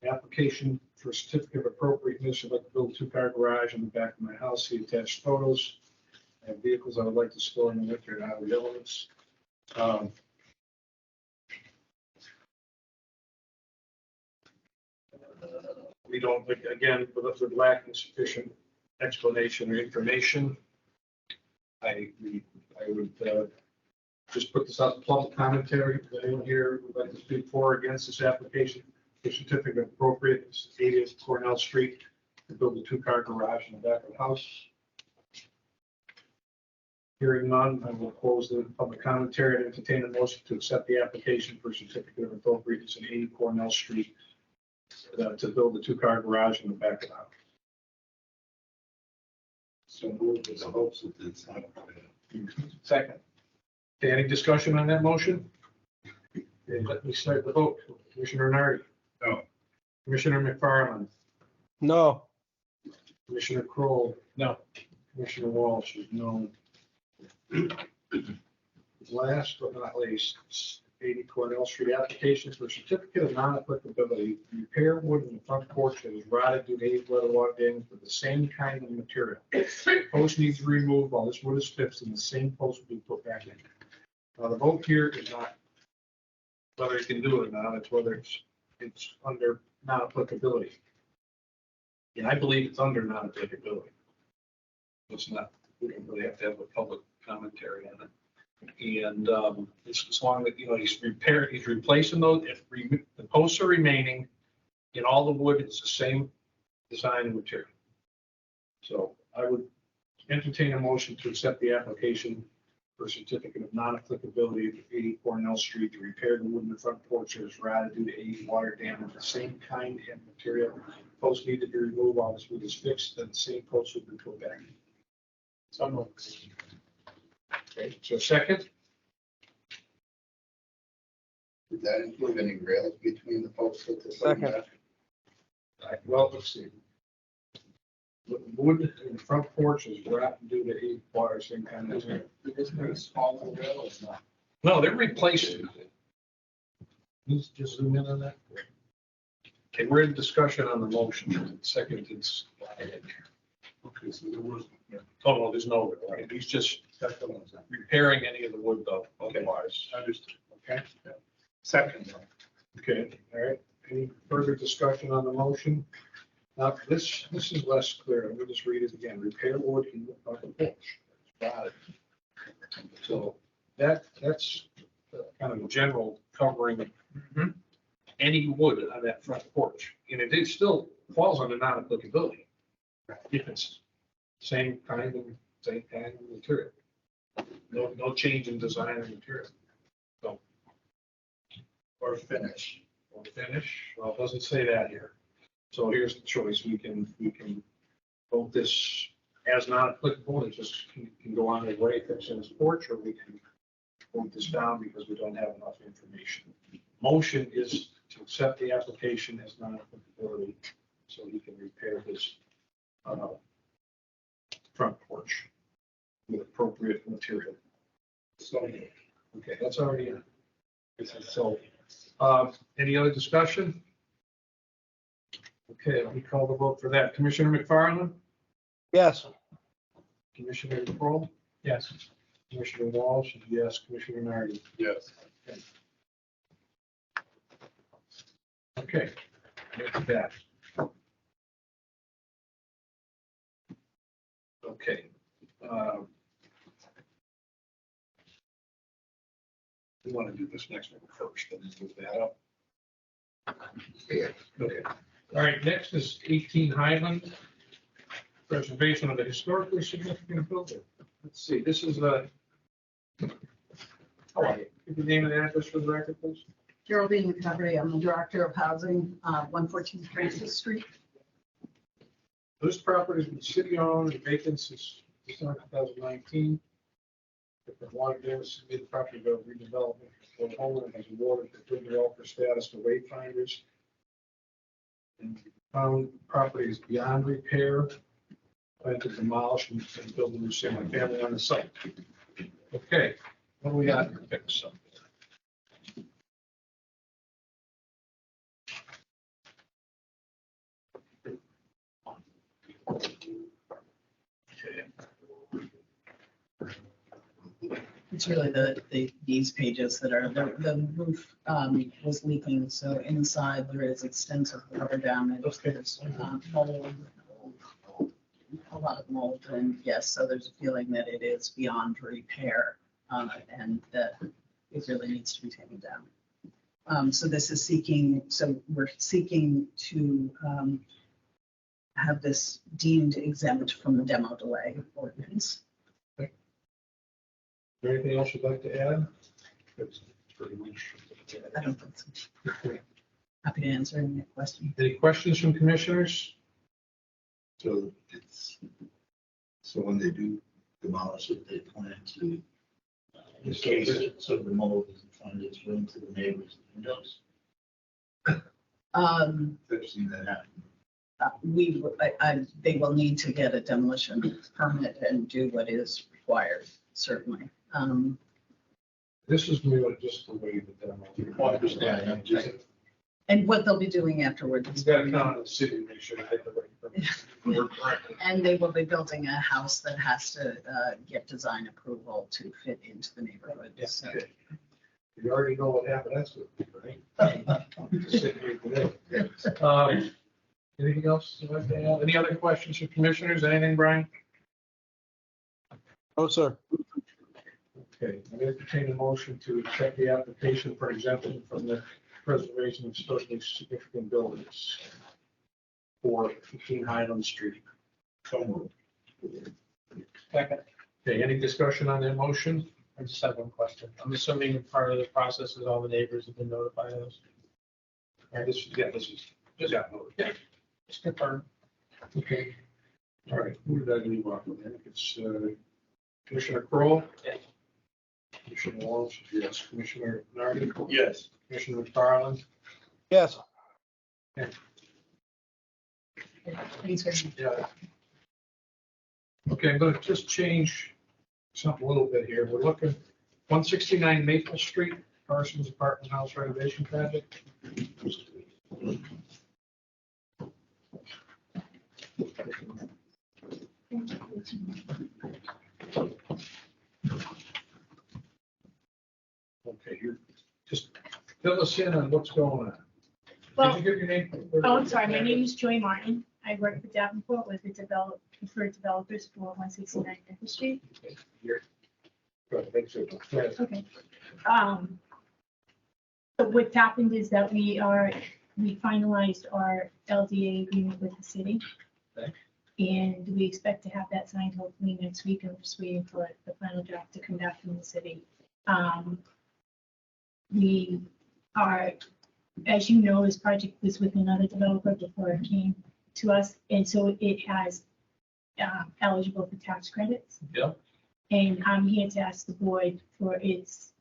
application for certificate of appropriateness. I'd like to build a two-car garage in the back of my house. See attached photos. I have vehicles I would like to store in the winter and out of the elements. We don't, again, with lacking sufficient explanation or information, I would just put this out to public commentary. Does anyone here would like to speak for or against this application? The certificate of appropriateness, 80th Cornell Street, to build a two-car garage in the back of the house. Hearing none, I will close the public commentary and entertain a motion to accept the application for certificate of appropriateness in 80 Cornell Street to build a two-car garage in the back of the house. So moved with the hopes that it's not. Second. Okay, any discussion on that motion? Okay, let me start the vote. Commissioner Nardi? No. Commissioner McFarland? no, Commissioner Kroll? No. Commissioner Walsh is no. Last but not least, 80 Cornell Street applications for certificate of non-applicability. Repair wood in the front porch that is rotted due to age, weather, water damage with the same kind of material. Post needs to be removed while this wood is fixed and the same post will be put back in. Now, the vote here is not whether you can do it or not, it's whether it's under non-applicability. And I believe it's under non-applicability. It's not, we don't really have to have a public commentary on it. And it's as long as, he's replacing those, if the posts are remaining, and all the wood is the same design and material. So I would entertain a motion to accept the application for a certificate of non-applicability of 80 Cornell Street to repair the wood in the front porch that is rotted due to age, water damage, the same kind and material. Posts need to be removed while this wood is fixed, then the same posts will be put back. Someone. Okay, so second, Did that include any rails between the posts with the? Second. well, let's see. The wood in the front porch is rotten due to age, water, same kind of thing. Isn't there a smaller rail or not? No, they're replacing. Just zoom in on that. Okay, we're in discussion on the motion. Second, it's. Okay, so there was. Oh, no, there's no, right? He's just repairing any of the wood though, otherwise. Understood. Okay, Second. okay, all right. Any further discussion on the motion? Now, this is less clear. Let me just read it again. Repair wood in the front porch. Got it. So that's kind of a general covering any wood on that front porch. And it still falls under non-applicability. If it's same kind of material. No change in design or material. So. Or finish. Well, it doesn't say that here. So here's the choice. We can vote this as not applicable. It just can go on the way if it's in his porch, or we can vote this down because we don't have enough information. motion is to accept the application as non-applicability, so he can repair his front porch with appropriate material. So, okay, that's already in. So, any other discussion? Okay, let me call the vote for that. Commissioner McFarland, Yes. Commissioner Kroll, Yes. Commissioner Walsh, yes, Commissioner Nardi. Yes. Okay, get that. Okay. We want to do this next one first, and then move that up. Okay. All right, next is 18 Highland, preservation of a historically significant building. Let's see, this is a. All right, give the name and address for the record, please. Geraldine McCavery, I'm the Director of Housing, 114 Francis Street. This property has been city-owned and vacant since December 2019. If the water damage to the property go redevelopment, the homeowner has awarded the good developer status to wayfinders. And found property is beyond repair, plan to demolish and build a new single family on the site. Okay, what do we got to fix up? It's really these pages that are, the roof was leaking, so inside there is extensive water damage. There's mold, a lot of mold, and yes, so there's a feeling that it is beyond repair, and that it really needs to be taken down. So this is we're seeking to have this deemed exempt from the demo delay ordinance. Is there anything else you'd like to add? That's pretty much. I don't think so. Happy to answer any questions. Any questions from commissioners? So so when they do demolish it, they plan to encase it so the mold doesn't find its way into the neighbors' windows. I've seen that happen. They will need to get a demolition permit and do what is required, certainly. This is really just the way the demo. I understand. I'm just- And what they'll be doing afterwards. You've got to come to the city and make sure they get the right permit. And they will be building a house that has to get design approval to fit into the neighborhood. So Okay. You already know what happened, that's good, right? Just sitting here today. Anything else you'd like to add? Any other questions from commissioners? Anything, Brian? Oh, sir. Okay, I entertain a motion to accept the application for exemption from the preservation of historically significant buildings for 15 Highland Street. So moved. Second. Okay, any discussion on that motion? I just have one question. I'm assuming part of the process is all the neighbors have been notified of this. All right, this is yeah. Just confirm. Okay. All right, who did I leave off with? I think it's Commissioner Kroll. Yes. Commissioner Walsh, yes. Commissioner Nardi. Yes. Commissioner McFarland. Yes. thanks very much. Yeah. Okay, I'm gonna just change something a little bit here. We're looking 169 Maple Street, Parsons Apartment House renovation project. Okay, you just fill us in on what's going on. Well, Did you give your name? oh, I'm sorry. My name is Joy Martin. I work for Davenport with the preferred developers for 169 Maple Street. Here. Good, thanks, sir. Go ahead. Okay. So what's happened is that we finalized our LDA agreement with the city. Okay. And we expect to have that signed hopefully next week. I'm just waiting for the final draft to come back from the city. We are, as you know, this project was with another developer before it came to us. And so it has eligible for tax credits. Yep. And I'm here to ask the board for its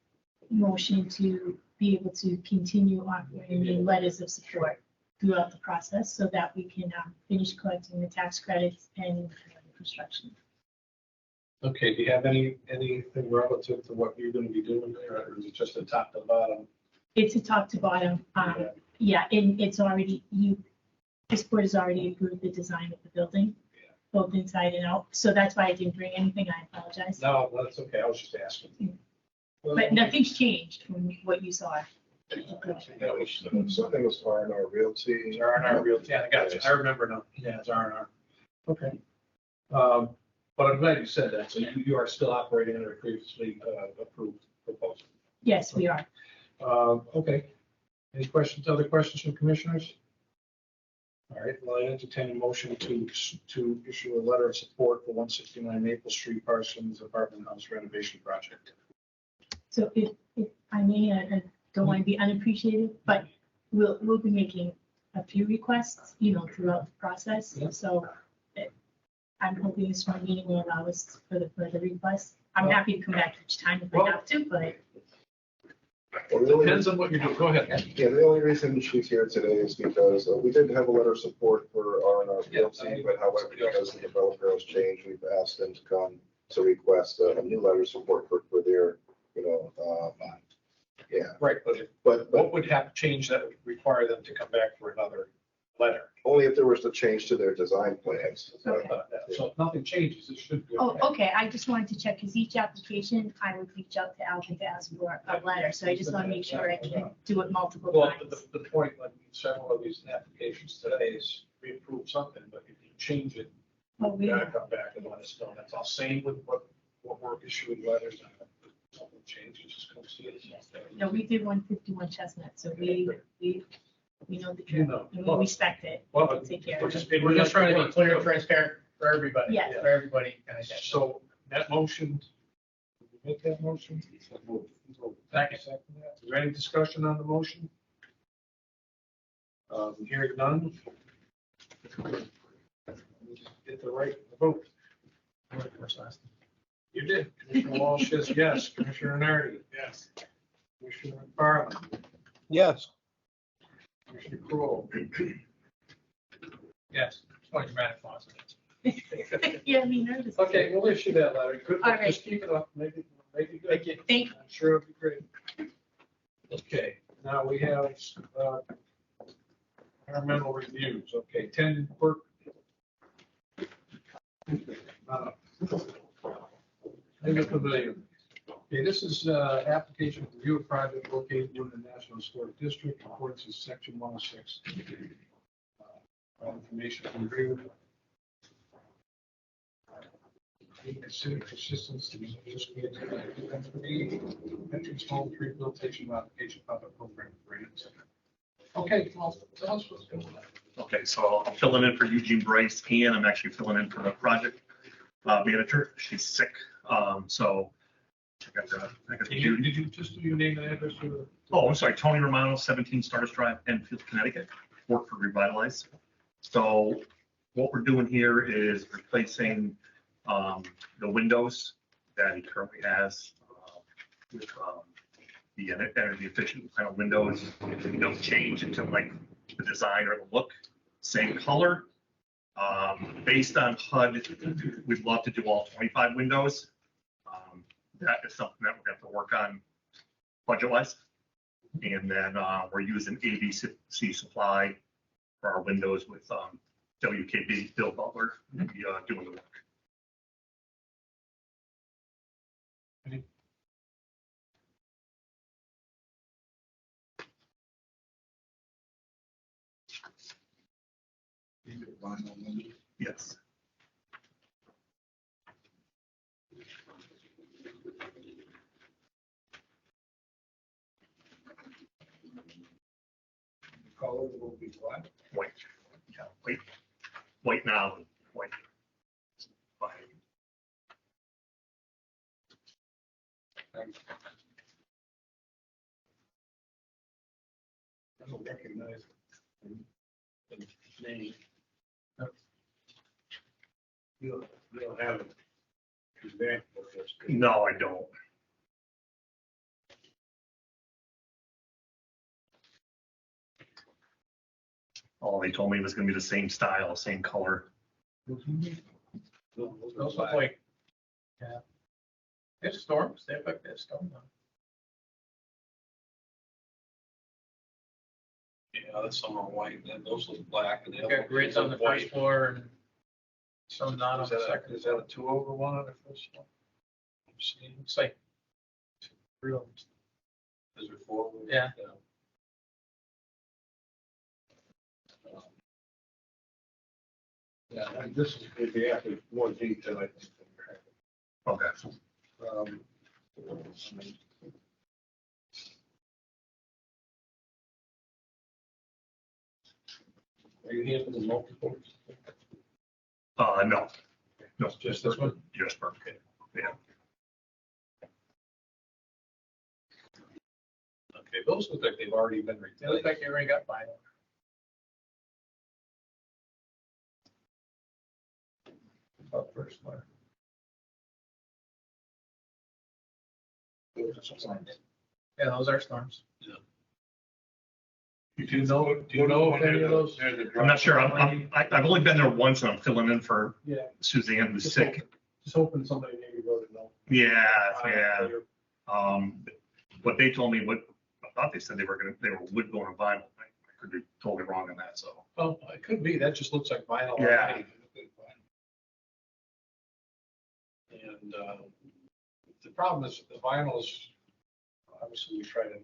motion to be able to continue offering the letters of support throughout the process so that we can finish collecting the tax credits and construction. Okay, do you have anything relative to what you're gonna be doing there, or is it just a top to bottom? It's a top to bottom. Yeah, and it's already, this board has already approved the design of the building, both inside and out. So that's why I didn't bring anything. I apologize. No, that's okay, I was just asking. But nothing's changed from what you saw. Something was R&R Realty. It's R&R Realty, yeah, I got you, I remember now, yeah, it's R&R. Okay. But I'm glad you said that, so you are still operating under a previously approved proposal. Yes, we are. Okay. Any questions, other questions from commissioners? All right, well, I entertain a motion to issue a letter of support for 169 Maple Street Parsons Apartment House renovation project. So if I may, I don't want to be unappreciated, but we'll be making a few requests, throughout the process. Yeah. So I'm hoping this one meeting will allow us for the further requests. I'm happy to come back each time if I have to, but Depends on what you're doing, go ahead. Yeah, the only reason she's here today is because we did have a letter of support for R&R Realty, but however, because the developer has changed, we've asked them to come to request a new letter of support for their, yeah. Right, But what would have to change that would require them to come back for another letter? only if there was a change to their design plans. Okay. So if nothing changes, it should be. oh, okay. I just wanted to check because each application, I would reach out to Alvin to ask for a letter. So I just want to make sure I can do it multiple Well, times. the point, like several of these applications today is we approve something, but if you change it, Oh, you we, gotta come back and let us know. That's all. Same with what we're issuing letters on. If something changes, just come see us. no, we did 151 Chestnut, so we know the You drill. know. And we respect it. Well, We'll take care we're of it. we're just trying to be clear and transparent for everybody. Yes. For everybody. And I guess. So that motion, did we make that motion? Second. Is there any discussion on the motion? Hearing none. Get the right vote. You did. Commissioner Walsh says yes. Commissioner Nardi? Yes. Commissioner McFarland? Yes. Commissioner Kroll? Yes. It's quite dramatic pause. Yeah, me nervous. Okay, we'll issue that letter. Good, All right. just keep it up. Make it good. Thank you. Thank I'm sure it'll be great. Okay, now we have environmental reviews. Okay, 10 work. In the pavilion. Okay, this is application to review a project located in the National Historic District according to section 106. Information from review. Consider persistence to be entrance home rehabilitation modification public program grants. Okay, well, tell us what's going on. Okay, so I'm filling in for Eugene Bryce, and I'm actually filling in for the project manager. She's sick, so I got the Did you just do your name and address for the? Oh, I'm sorry, Tony Romano, 17 Stardust Drive, Enfield, Connecticut, work for Revitalize. So what we're doing here is replacing the windows that he currently has with the energy efficient kind of windows. We don't change into like the design or the look, same color. Based on HUD, we'd love to do all 25 windows. That is something that we're going to have to work on budget-wise. And then we're using ABC Supply for our windows with WKB, Bill Butler, to be doing the work. Yes. Color will be black. White. Yeah, white. White now and white. Fine. I don't recognize the name. You don't have it. No, I don't. Oh, they told me it was gonna be the same style, same color. Those look like, yeah. There's storms, they look like there's storms. Yeah, that's some are white, and those look black, and they They got grids on the first floor and some not on Is the that second. is that a 2/1 on the first one? See, It's like real, is it 4? Yeah. Yeah, and this is maybe actually more detail, I think. Than you're having. Okay. Are you handling multiple? No. No, Just this one? Just burn. Yeah. Okay, those look like they've already been they look replaced. like they already got vinyl. About first one. Those are some signs. Yeah, those are storms. Do you know if any of those? I'm not sure. I've only been there once and I'm filling in for Yeah. Suzanne who's sick. Just hoping somebody maybe wrote a note. Yeah. What they told me, I thought they said they were wood going to vinyl. I could be totally wrong on that, so. Well, it could be, that just looks like vinyl. Yeah. already. And the problem is the vinyl is, obviously we try to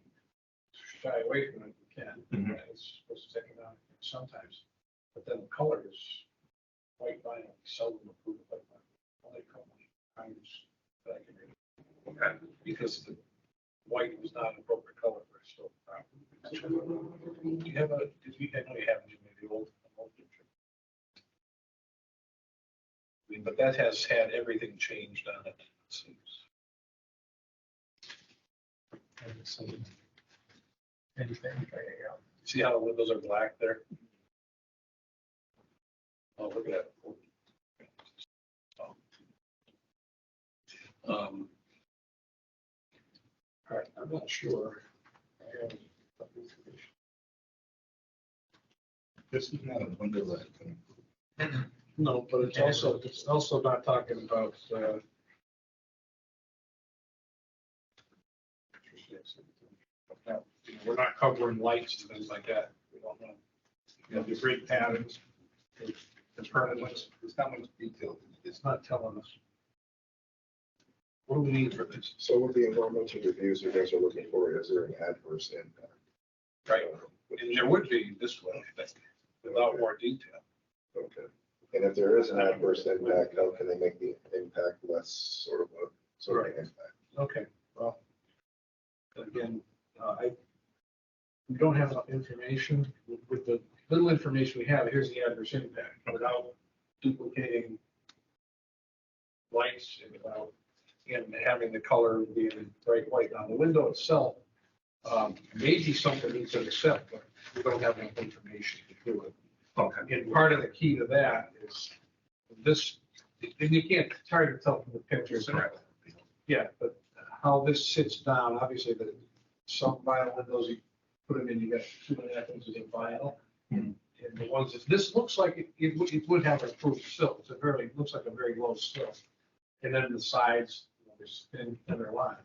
shy away from it if we can. Mhm. Right? It's supposed to take it down sometimes, but then the color is white vinyl, seldom approved white vinyl. Only a couple of times that I can read. Okay. Because the white was not an appropriate color for a store property. You have a, I know you have maybe old picture. I mean, but that has had everything changed on it, it seems. Anything, See how the windows are black there? Oh, look at that. All right, I'm not sure. I have enough information. This is not a window that. No, but it's also not talking about, we're not covering lights and things like that. We don't know. You know, the grid patterns, the permanents, it's not much detail. It's not telling us. What do we need for this? So with the environmental reviews you guys are looking for, is there an adverse impact? Right, and there would be this way, but without more detail. Okay. And if there is an adverse impact, how can they make the impact less sort of Right. impact? Okay, well, again, we don't have enough information. With the little information we have, here's the adverse impact without duplicating lights and without, and having the color being bright white on the window itself. Maybe something we could accept, but we don't have enough information to do it. Okay. And part of the key to that is this, and you can't, it's hard to tell from the pictures. Yeah, but how this sits down, obviously, some vinyl windows, you put them in, you got 2.5 inches of vinyl. Mhm. And the ones that, this looks like it would have an approved sill. It's it looks like a very low sill. And then the sides, there's thinner lines.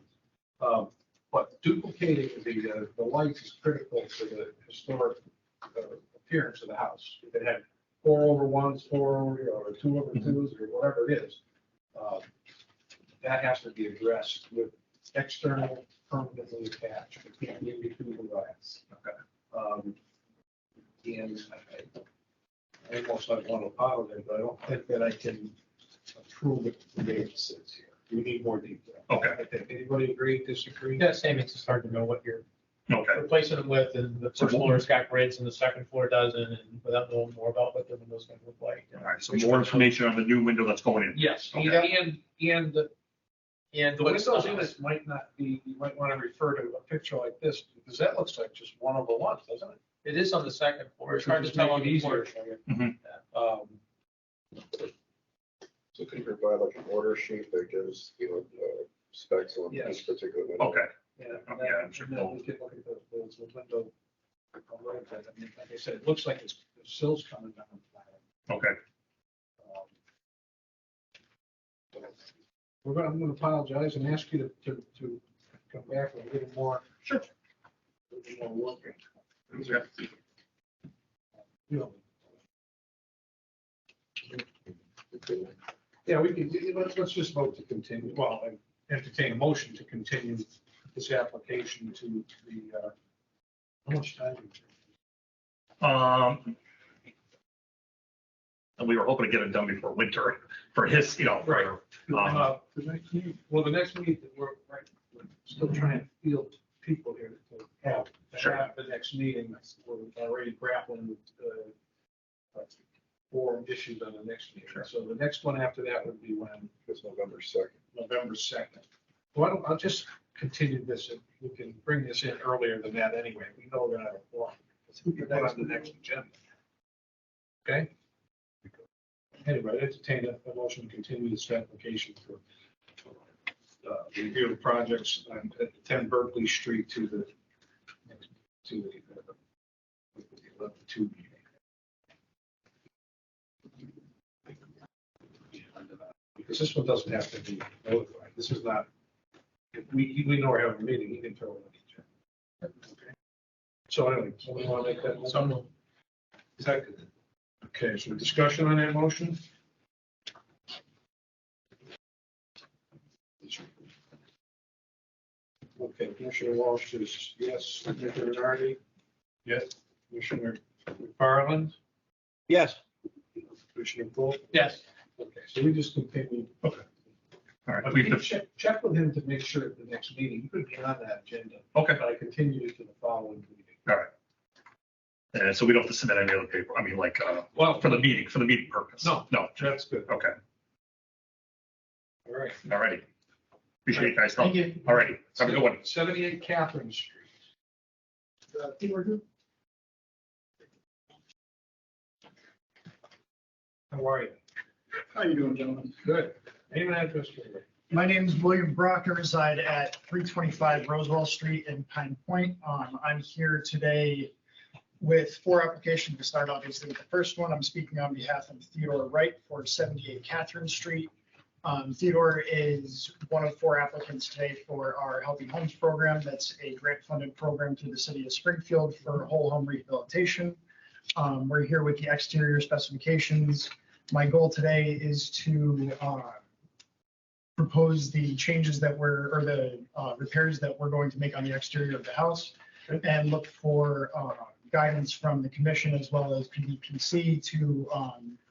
But duplicating the lights is critical to the historic appearance of the house. If it had 4/1s, 4/, or 2/2s, or whatever it is, that has to be addressed with external permanently attached. It can't be between the lights. Okay. And I almost like want to apologize, but I don't think that I can approve it the way it sits here. We need more detail. Okay. I think, anybody agree, disagree? Yeah, same, it's just hard to know what you're Okay. replacing them with, and the first floor's got grids and the second floor doesn't, and without knowing more about what the window's gonna look like. All right. So more information on the new window that's going in. Yes, Okay. and the And the what's windows the in it might not be, you might want to refer to a picture like this, because that looks like just one of the ones, doesn't it? It is on the second floor, it's hard to Just tell make on it the easier porch. for you. Mhm. So can you provide like an order sheet that gives, specs on Yes. each particular window? Okay. Yeah, Yeah, I'm sure and then we can look at the window I mean, like I said, it looks like the sill's coming down. Okay. I'm gonna apologize and ask you to come back with a little more. Sure. A little more work. Okay. You know. Yeah, we can, let's just vote to continue, well, and entertain a motion to continue this application to the, how much time? And we were hoping to get it done before winter for his, Right. The next meeting, well, the next meeting, we're still trying to field people here to have, Sure. the next meeting. We're already grappling with, 4 issues on the next meeting. Sure. So the next one after that would be when? It's November 2nd. November 2nd. Well, I'll just continue this, and we can bring this in earlier than that anyway. We know we're not a forum. We can put on the next agenda. Okay? Anyway, entertain a motion to continue this application for review of projects at 10 Berkeley Street to the 11/2 meeting. Because this one doesn't have to be notified. This is not, if we know we're having a meeting, he can throw it on the agenda. Okay. So anyway, somebody want to make that? Someone. Second. Okay, so discussion on that motion? Okay, Commissioner Walsh is yes, Commissioner Nardi? Yes. Commissioner McFarland? Yes. Commissioner Poole? Yes. Okay, so we just continue. Okay. All right. But We, you check with him to make sure at the next meeting, you could be on that agenda. okay. But I continued it to the following meeting. All right. And so we don't have to submit any other paper. I mean, like, Well, for the meeting purpose. No. No. That's good. Okay. All right. All righty. Appreciate you guys' help. Thank you. All righty. Have a good one. 78 Catherine Street. How are you? How you doing, gentlemen? Good. Name and address, please. My name is William Brock. I reside at 325 Rosewell Street in Pine Point. I'm here today with 4 applications to start, obviously, with the first one. I'm speaking on behalf of Theodore Wright for 78 Catherine Street. Theodore is one of 4 applicants today for our Healthy Homes program. That's a grant-funded program through the city of Springfield for whole home rehabilitation. We're here with the exterior specifications. My goal today is to propose the changes that or the repairs that we're going to make on the exterior of the house and look for guidance from the commission as well as PDPC to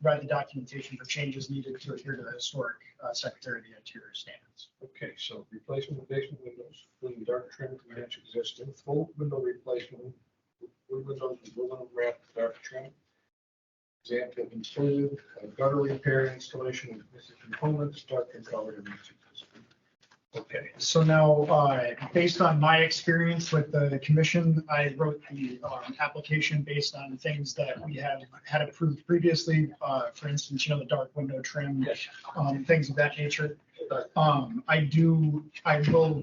provide the documentation for changes needed to adhere to the historic Secretary of the Interior standards. Okay, so replacement of basement windows, including dark trim to match existing, full window replacement, wood windows with aluminum wrap, dark trim. Example included gutter repair, installation of missing components, dark and colored images. Okay, So now, based on my experience with the commission, I wrote the application based on things that we have had approved previously. For instance, the dark window trim, things of that nature. I will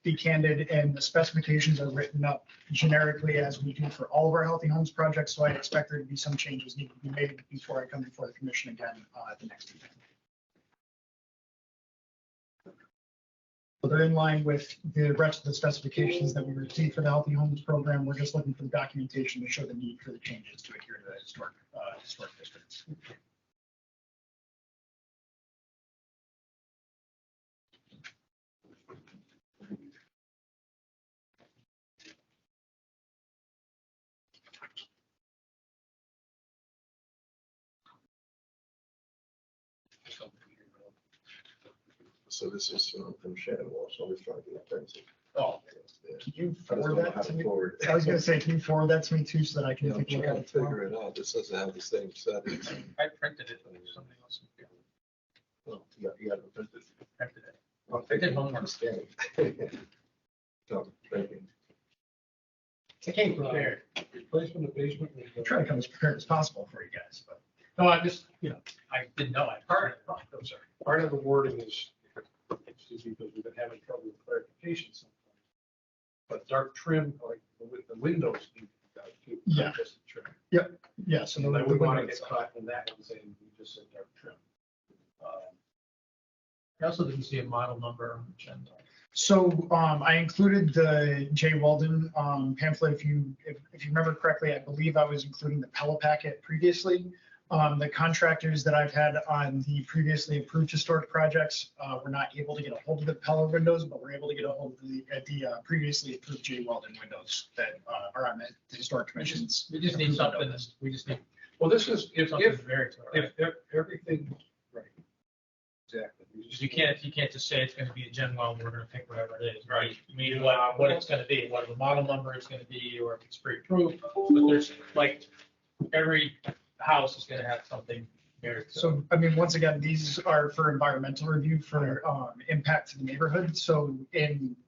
be candid, and the specifications are written up generically as we do for all of our Healthy Homes projects. So I expect there to be some changes need to be made before I come before the commission again at the next meeting. So they're in line with the rest of the specifications that we received for the Healthy Homes program. We're just looking for the documentation to show the need for the changes to adhere to the historic districts. So this is from Shannon Walsh, so we're trying to get things. Oh, Yeah. can you I just don't forward know that how to to me? forward. I was gonna say, can you forward that to me too, so that I can Yeah, I'm take a look at trying it to tomorrow? figure it out. This doesn't have the same settings. I printed it, something else. Oh, you got it printed. Printed it. Well, I did homework. Scanning. No, thank you. I came prepared. Replacement of basement windows. I'm trying to come as prepared as possible for you guys, but. No, I just, I didn't know. I heard it. I'm sorry. Part of the wording is, excuse me, because we've been having trouble with clarification sometimes. But dark trim, like with the windows, need to be right? too, Yeah. not just the trim. Yeah, so And I the would want to windows. get caught in that one saying, we just said dark trim. I also didn't see a model number on the agenda. So I included the J. Weldon pamphlet. If you remember correctly, I believe I was including the Pella packet previously. The contractors that I've had on the previously approved historic projects were not able to get a hold of the Pella windows, but were able to get a hold of the previously approved J. Weldon windows that are on the historic commissions. We just need something, we just need Well, this is, if something very clear. if everything, right. Exactly. You can't just say it's gonna be a gen well, we're gonna pick whatever it is, right? I mean, what it's gonna be, what the model number is gonna be, or if it's pre-approved, but there's like, every house is gonna have something very. So, I mean, once again, these are for environmental review for impact to the neighborhood. So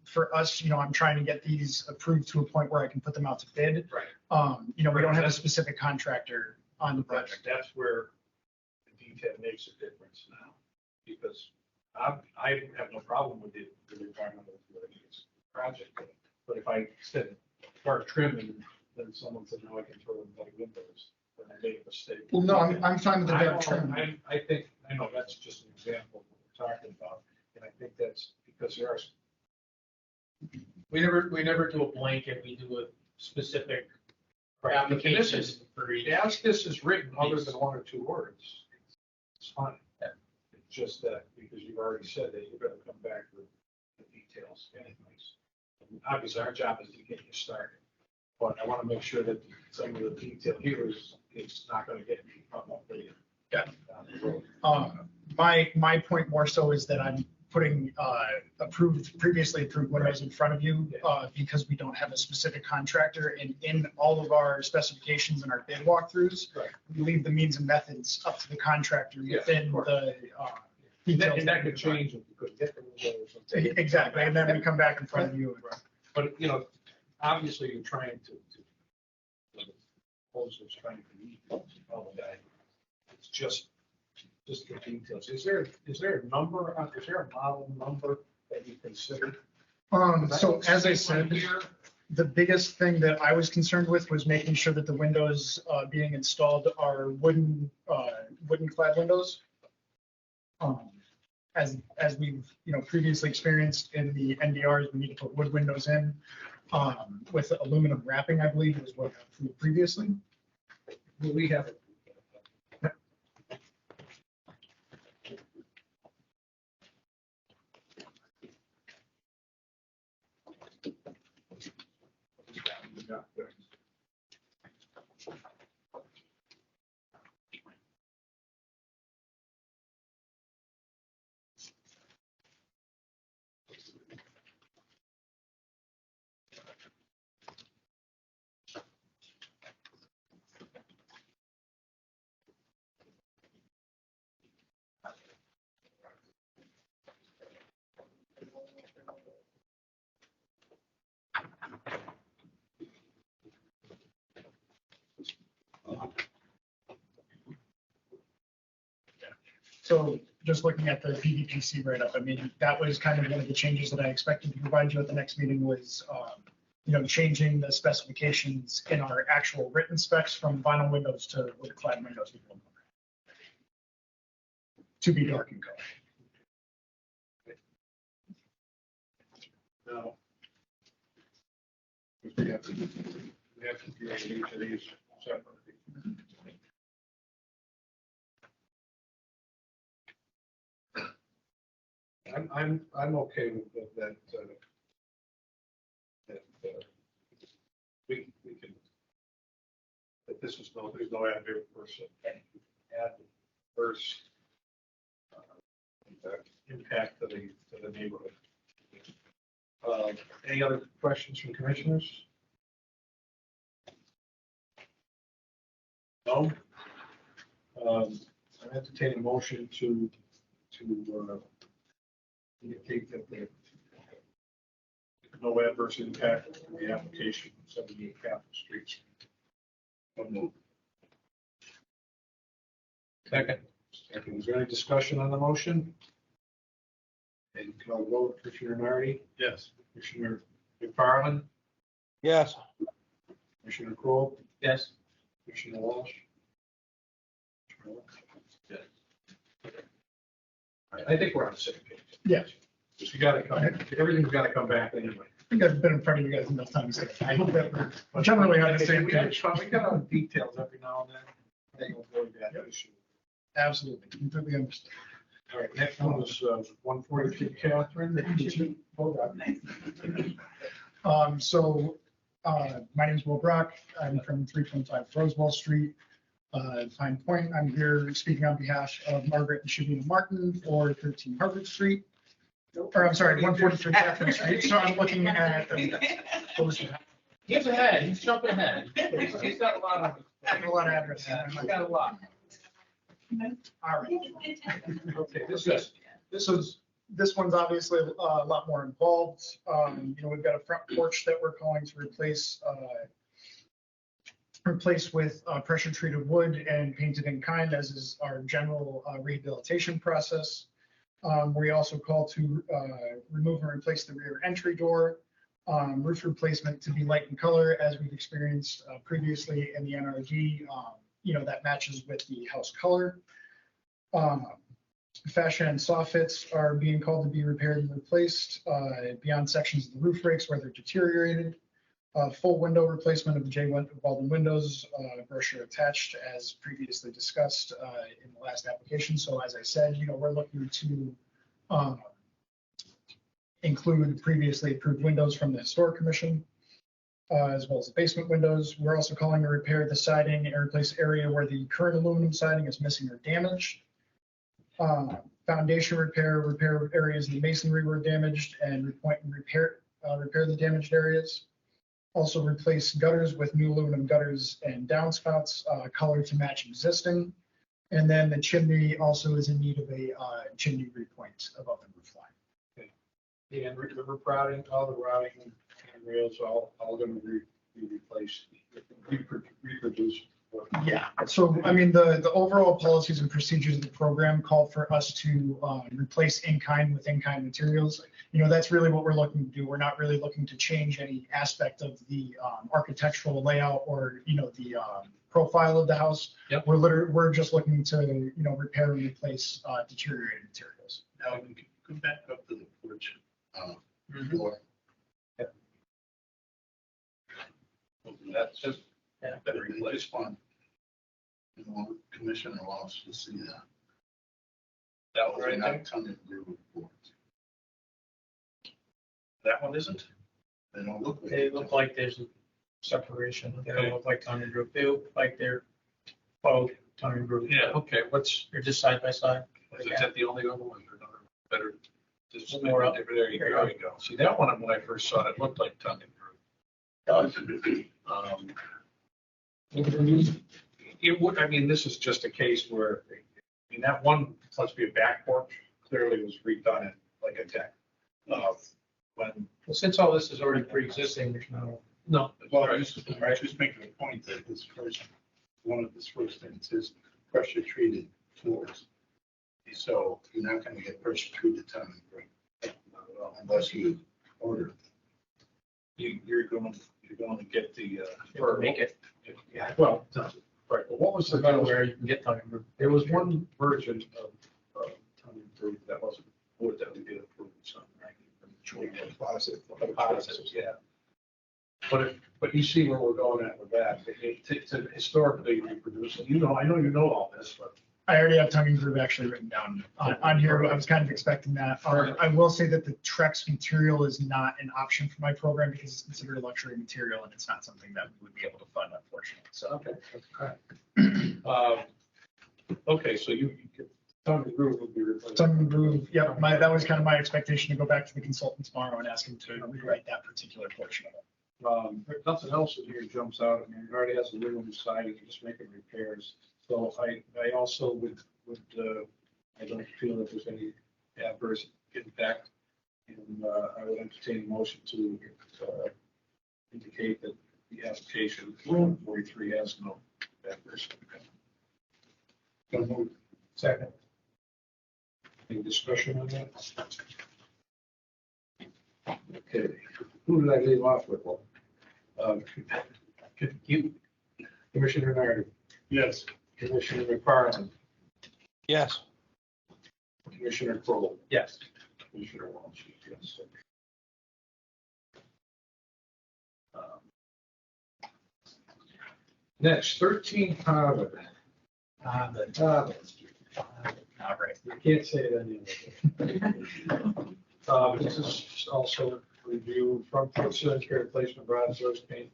for us, I'm trying to get these approved to a point where I can put them out to bid. Right. We don't have a specific contractor on the project. That's where the detail makes a difference now, because I have no problem with the environmental project, but if I said dark trim and then someone said, no, I can throw in white windows, then I made a mistake. Well, no, I'm fine with the dark trim. I know that's just an example of what we're talking about, and I think that's because there are. We never do a blanket, we do a specific application for each. As this is written, other than one or two words, it's fine. It's just that, because you've already said that you're gonna come back with the details anyways. And obviously, our job is to get you started, but I wanna make sure that some of the detail here is not gonna get me from up there. Yeah. Down the road. My point more so is that I'm putting previously approved windows in front of you because we don't have a specific contractor, and in all of our specifications and our bid walkthroughs, Right. we leave the means and methods up to the contractor Yeah, within of course. the And details. that could change if you could get the windows. or something. Exactly, and then we come back in front of you. But, obviously you're trying to, proposals trying to meet all the guys. It's just the details. Is there a number, is there a model number that you consider? So as I said, the biggest thing that I was concerned with was making sure that the windows being installed are wooden clad windows. As we've, previously experienced in the NDRs, we need to put wood windows in with aluminum wrapping, I believe was what previously. We have it. So just looking at the PVPC write-up, I mean, that was kind of one of the changes that I expected to provide you at the next meeting was, changing the specifications in our actual written specs from vinyl windows to wood clad windows. To be dark in color. No. We have to create each of these separately. I'm okay with that. We can. That this is there's no adverse impact to the neighborhood. Any other questions from commissioners? No. I entertain a motion to indicate that the no adverse impact on the application of 78 Capitol Street. Second. Second, is there any discussion on the motion? And can I vote, Commissioner Nardi? Yes. Commissioner McFarland? Yes. Commissioner Kroll, Yes. Commissioner Walsh. Yeah. I think we're on the same page. Yeah. Just you gotta come, everything's gotta come back anyway. I think I've been in front of you guys enough times. I hope that we're generally on the same We got page. our details every now and then. I think we'll avoid that issue. Absolutely, completely understand. All right, next one was 143 Catherine. Hold on. My name is Will Brock. I'm from 325 Rosewell Street, Pine Point. I'm here speaking on behalf of Margaret and Shavina Martin for 13 Harvard Street. Or I'm sorry, 143 Catherine Street. So I'm looking at. He's ahead, he's jumping ahead. He's got a lot of. A lot of addresses. I got a lot. All right. Okay, This one's obviously a lot more involved. We've got a front porch that we're calling to replace with pressure treated wood and painted in kind, as is our general rehabilitation process. We also call to remove and replace the rear entry door, roof replacement to be light in color, as we've experienced previously in the NRD. That matches with the house color. Fascia and soffits are being called to be repaired and replaced beyond sections of the roof rakes where they're deteriorated. Full window replacement of the J. Weldon windows, brochure attached as previously discussed in the last application. So as I said, we're looking to include previously approved windows from the Historic Commission, as well as the basement windows. We're also calling to repair the siding and replace area where the current aluminum siding is missing or damaged. Foundation repair areas in the masonry were damaged, and repair the damaged areas. Also replace gutters with new aluminum gutters and downspouts, color to match existing. And then the chimney also is in need of a chimney repoint above the roof line. Okay. And the routing, all the routing and rails, all going to be replaced, reproduced. Yeah, so the overall policies and procedures of the program call for us to replace in-kind with in-kind materials. That's really what we're looking to do. We're not really looking to change any aspect of the architectural layout or, the profile of the house. Yep. We're just looking to, repair and replace deteriorated materials. Now, we can come back up to the porch. Floor. That's just, that replace one. Commissioner wants to see that. That was not tongue and groove report. That one isn't? They don't look like. They look like there's a separation. They don't look like tongue and groove. They look like they're both tongue and groove. Yeah, okay, They're just side by side. is that the only other one? Or another better? Just More up. there you go. See, that one, when I first saw it, looked like tongue and groove. It would, this is just a case where, that one, supposed to be a back porch, clearly was redone it like a deck. Well, since all this is already pre-existing, there's no. Well, I just making a point that one of this first things is pressure treated floors. So you're not going to get pressure treated tongue and groove, not at all, unless you order. You're going to get the. Or make it. Yeah, well, right, but what was the, Where you can get tongue and groove. there was one version of tongue and groove that wasn't wood that we did approve, something, right? Composite, yeah. But you see where we're going at with that, to historically reproduce, I know you know all this, but. I already have tongue and groove actually written down on here. I was kind of expecting that. I will say that the Trex material is not an option for my program because it's considered a luxury material and it's not something that we would be able to fund, unfortunately. So. Okay. Okay, so you tongue and groove would be replaced. Tongue and groove, yep. That was kind of my expectation, to go back to the consultant tomorrow and ask him to rewrite that particular portion of it. If nothing else in here jumps out, it already has a aluminum siding, you're just making repairs. So I also would, I don't feel that there's any adverse impact. And I would entertain a motion to indicate that the application 143 has no adverse impact. Don't move. Second. Any discussion on that? Okay, who did I leave off with? You. Commissioner Nardi. Yes. Commissioner McFarland. Yes. Commissioner Crowell. Yes. Commissioner Walsh. Yes. Next, 13 Harvard. Harvard. All right. You can't say it any other way. This is also review front porch ceiling replacement, broad source paint,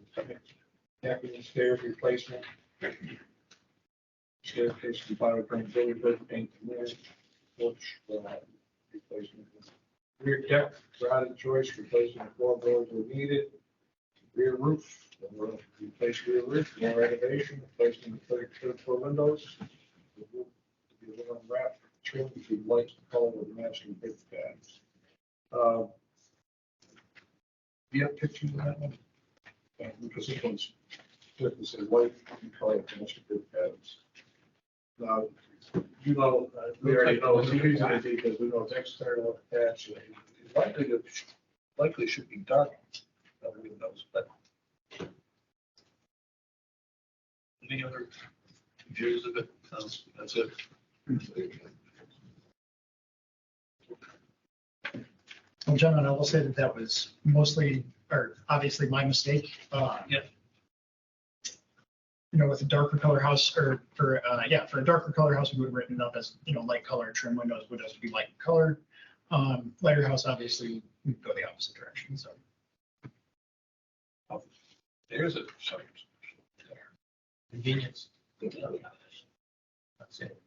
capping stairs replacement. Staircase compliant with current building code paint, porch replacement. Rear deck, rotted joist, replacement floorboards were needed. Rear roof, replace rear roof, more elevation, replacement of third floor windows. The roof to be a little wrapped, trim to light color with matching brick pads. Do you have pictures of that one? Because this one's, this is white color, matching brick pads. Now, you know, we already know it's easy because we know it's external attached. It's likely should be dark. Nobody knows, but. Any other views of it? That's it. Well, gentlemen, I will say that that was mostly, or obviously my mistake. Yeah. You know, with a darker color house or for a darker color house, we would have written it up as, you know, light color trim windows would have to be light color. Lighter house, obviously, we'd go the opposite direction, so. There's a. Convenience. That's it.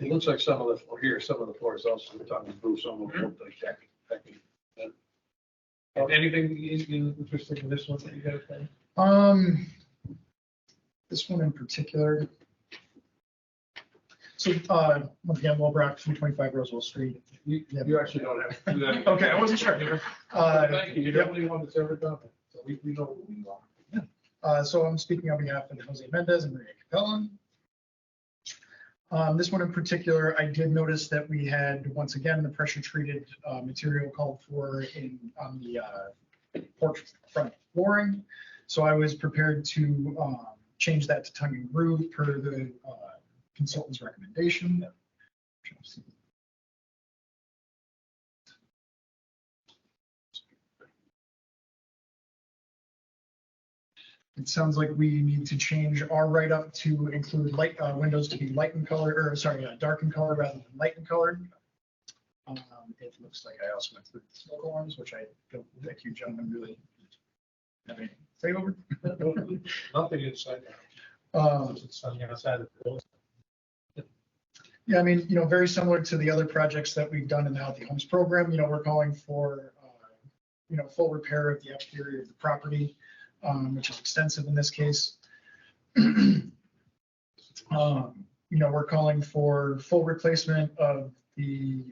It looks like some of the floor here, some of the floors also talking through some of them look like that. Anything interesting in this one that you guys think? This one in particular. So, once again, Wilbrock, 325 Roswell Street. You actually don't have to do that. Okay, I wasn't sure. Thank you. You're the only one that's ever done it. So we know what we want. So I'm speaking on behalf of Jose Mendez and Maria Capella. This one in particular, I did notice that we had, once again, the pressure treated material called for on the porch front flooring. So I was prepared to change that to tongue and groove per the consultant's recommendation. It sounds like we need to change our write-up to include light windows to be light in color, or sorry, dark in color rather than light in color. It looks like I also went through the smoke alarms, which I don't think you gentlemen really have any say over. Nothing inside. It's on the other side of the building. Yeah, I mean, you know, very similar to the other projects that we've done in the Healthy Homes program, you know, we're calling for, you know, full repair of the exterior of the property, which is extensive in this case. You know, we're calling for full replacement of the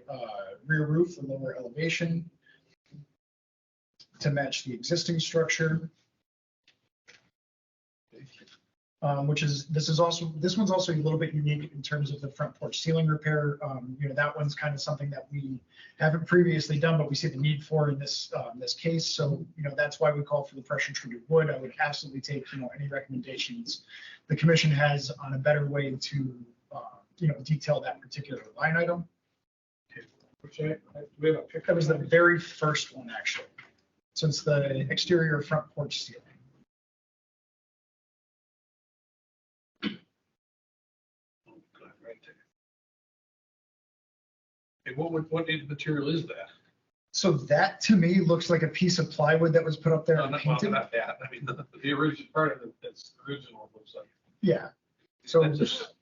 rear roof, the lower elevation to match the existing structure. This one's also a little bit unique in terms of the front porch ceiling repair. You know, that one's kind of something that we haven't previously done, but we see the need for in this case. So, you know, that's why we call for the pressure treated wood. I would absolutely take, you know, any recommendations the commission has on a better way to, you know, detail that particular line item. That was the very first one, actually, since the exterior front porch ceiling. And what material is that? So that to me looks like a piece of plywood that was put up there No, and not painted. that. I mean, the original part of it, that's original looks like. Yeah. So, That's just-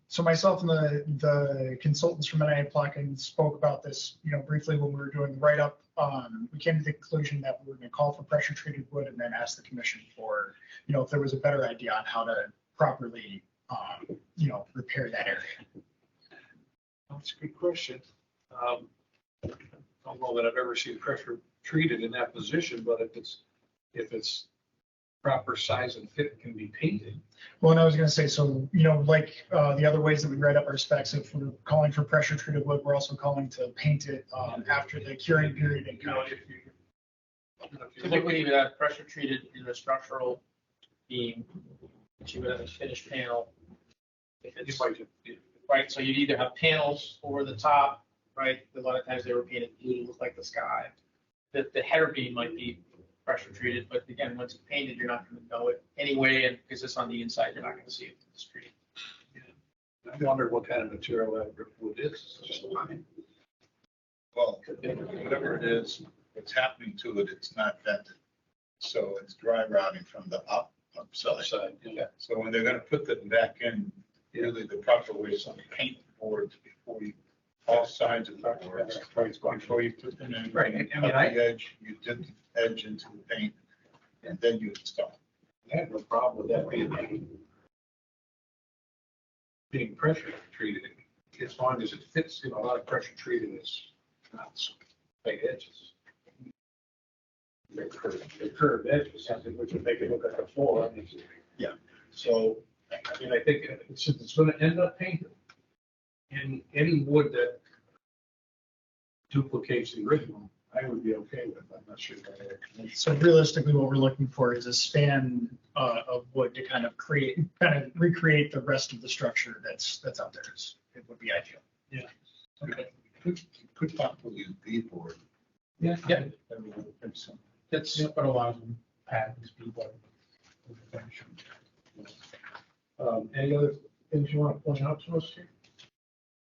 so myself and the consultants from NIA Plotkin spoke about this, you know, briefly when we were doing the write-up. We came to the conclusion that we were going to call for pressure treated wood and then ask the commission for, you know, if there was a better idea on how to properly, you know, repair that area. That's a good question. I don't know that I've ever seen pressure treated in that position, but if it's proper size and fit, it can be painted. Well, and I was going to say, so, you know, like the other ways that we write up our specs, if we're calling for pressure treated wood, we're also calling to paint it after the curing period. And You know, if you Typically, you have pressure treated in a structural beam, but you would have a finished panel. If it's, right, so you'd either have panels over the top, right? A lot of times they were painted blue to look like the sky. The header beam might be pressure treated, but again, once it's painted, you're not gonna know it anyway, and because it's on the inside, you're not gonna see it from the street. I wondered what kind of material that wood is. It's just fine. Well, whatever it is, what's happening to it, it's not vented. So it's dry rotting from the upside. Yeah. So when they're gonna put that back in, really the proper way is to paint the boards before you, all sides of the boards. Before you put them in. Right, I mean, Cut the edge, you dip the edge into the paint, and then you install. I have no problem with that being pressure treated, as long as it fits, a lot of pressure treated is not tight edges. They're curved edges, something which would make it look like a floor. Yeah. So, I mean, I think since it's gonna end up painted, and any wood that duplicates the original, I would be okay with. I'm not sure. So realistically, what we're looking for is a span of wood to kind of recreate the rest of the structure that's out there. It would be ideal. Yeah. Okay. Could possibly use beadboard. Yeah. That's That's what a lot of them have is people. Any other things you want to point out to us here?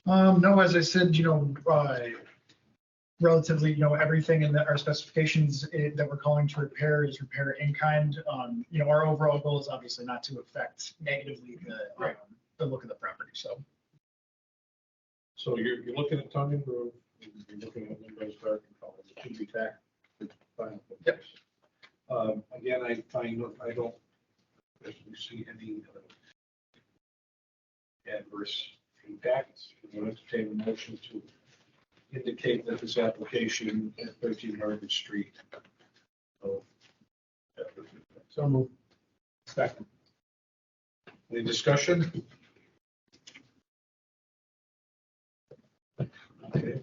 No, as I said, relatively, everything in our specifications that we're calling to repair is repair in kind. Our overall goal is obviously not to affect negatively the look of the property, so. So you're looking at tongue and groove, you're looking at windows dark and color, it should be back. Yep. Again, I don't actually see any adverse feedback. I'm going to entertain a motion to indicate that this application at 13 Harvard Street. So move. Second. Any discussion? Okay.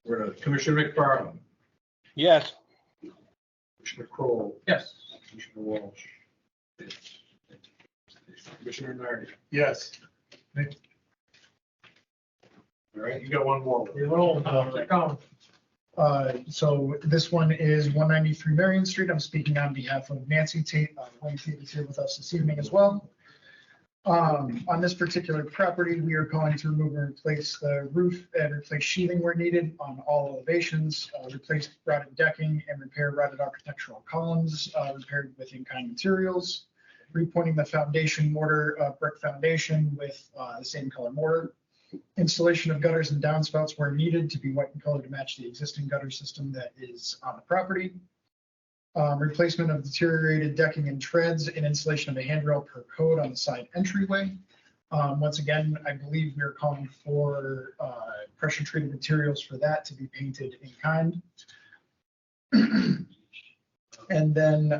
We're to Commissioner McFarland, Yes. Commissioner Kroll, Yes. Commissioner Walsh. Yes. Commissioner Nardi. Yes. All right, you got one more. So this one is 193 Marion Street. I'm speaking on behalf of Nancy Tate. Wayne Tate is here with us this evening as well. On this particular property, we are calling to remove and replace the roof and replace sheathing where needed on all elevations, replace rotted decking and repair rotted architectural columns, repaired with in-kind materials, repointing the foundation mortar, brick foundation with the same color mortar, installation of gutters and downspouts where needed to be white in color to match the existing gutter system that is on the property. Replacement of deteriorated decking and treads and installation of a handrail per code on the side entryway. Once again, I believe we are calling for pressure treated materials for that to be painted in kind. And then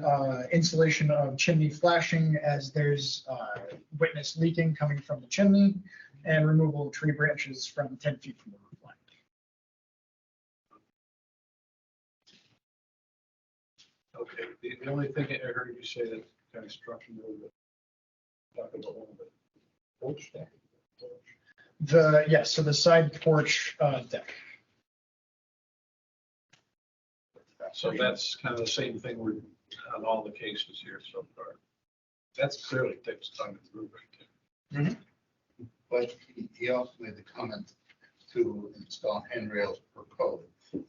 installation of chimney flashing as there's witness leaking coming from the chimney, and removal of tree branches from 10 feet from the roof line. Okay, the only thing I heard you say that kind of struck me a little bit. Talk about one of the porch deck. So the side porch deck. So that's kind of the same thing we're on all the cases here so far. That's clearly takes time to through right there. But he also made the comment to install handrails per code,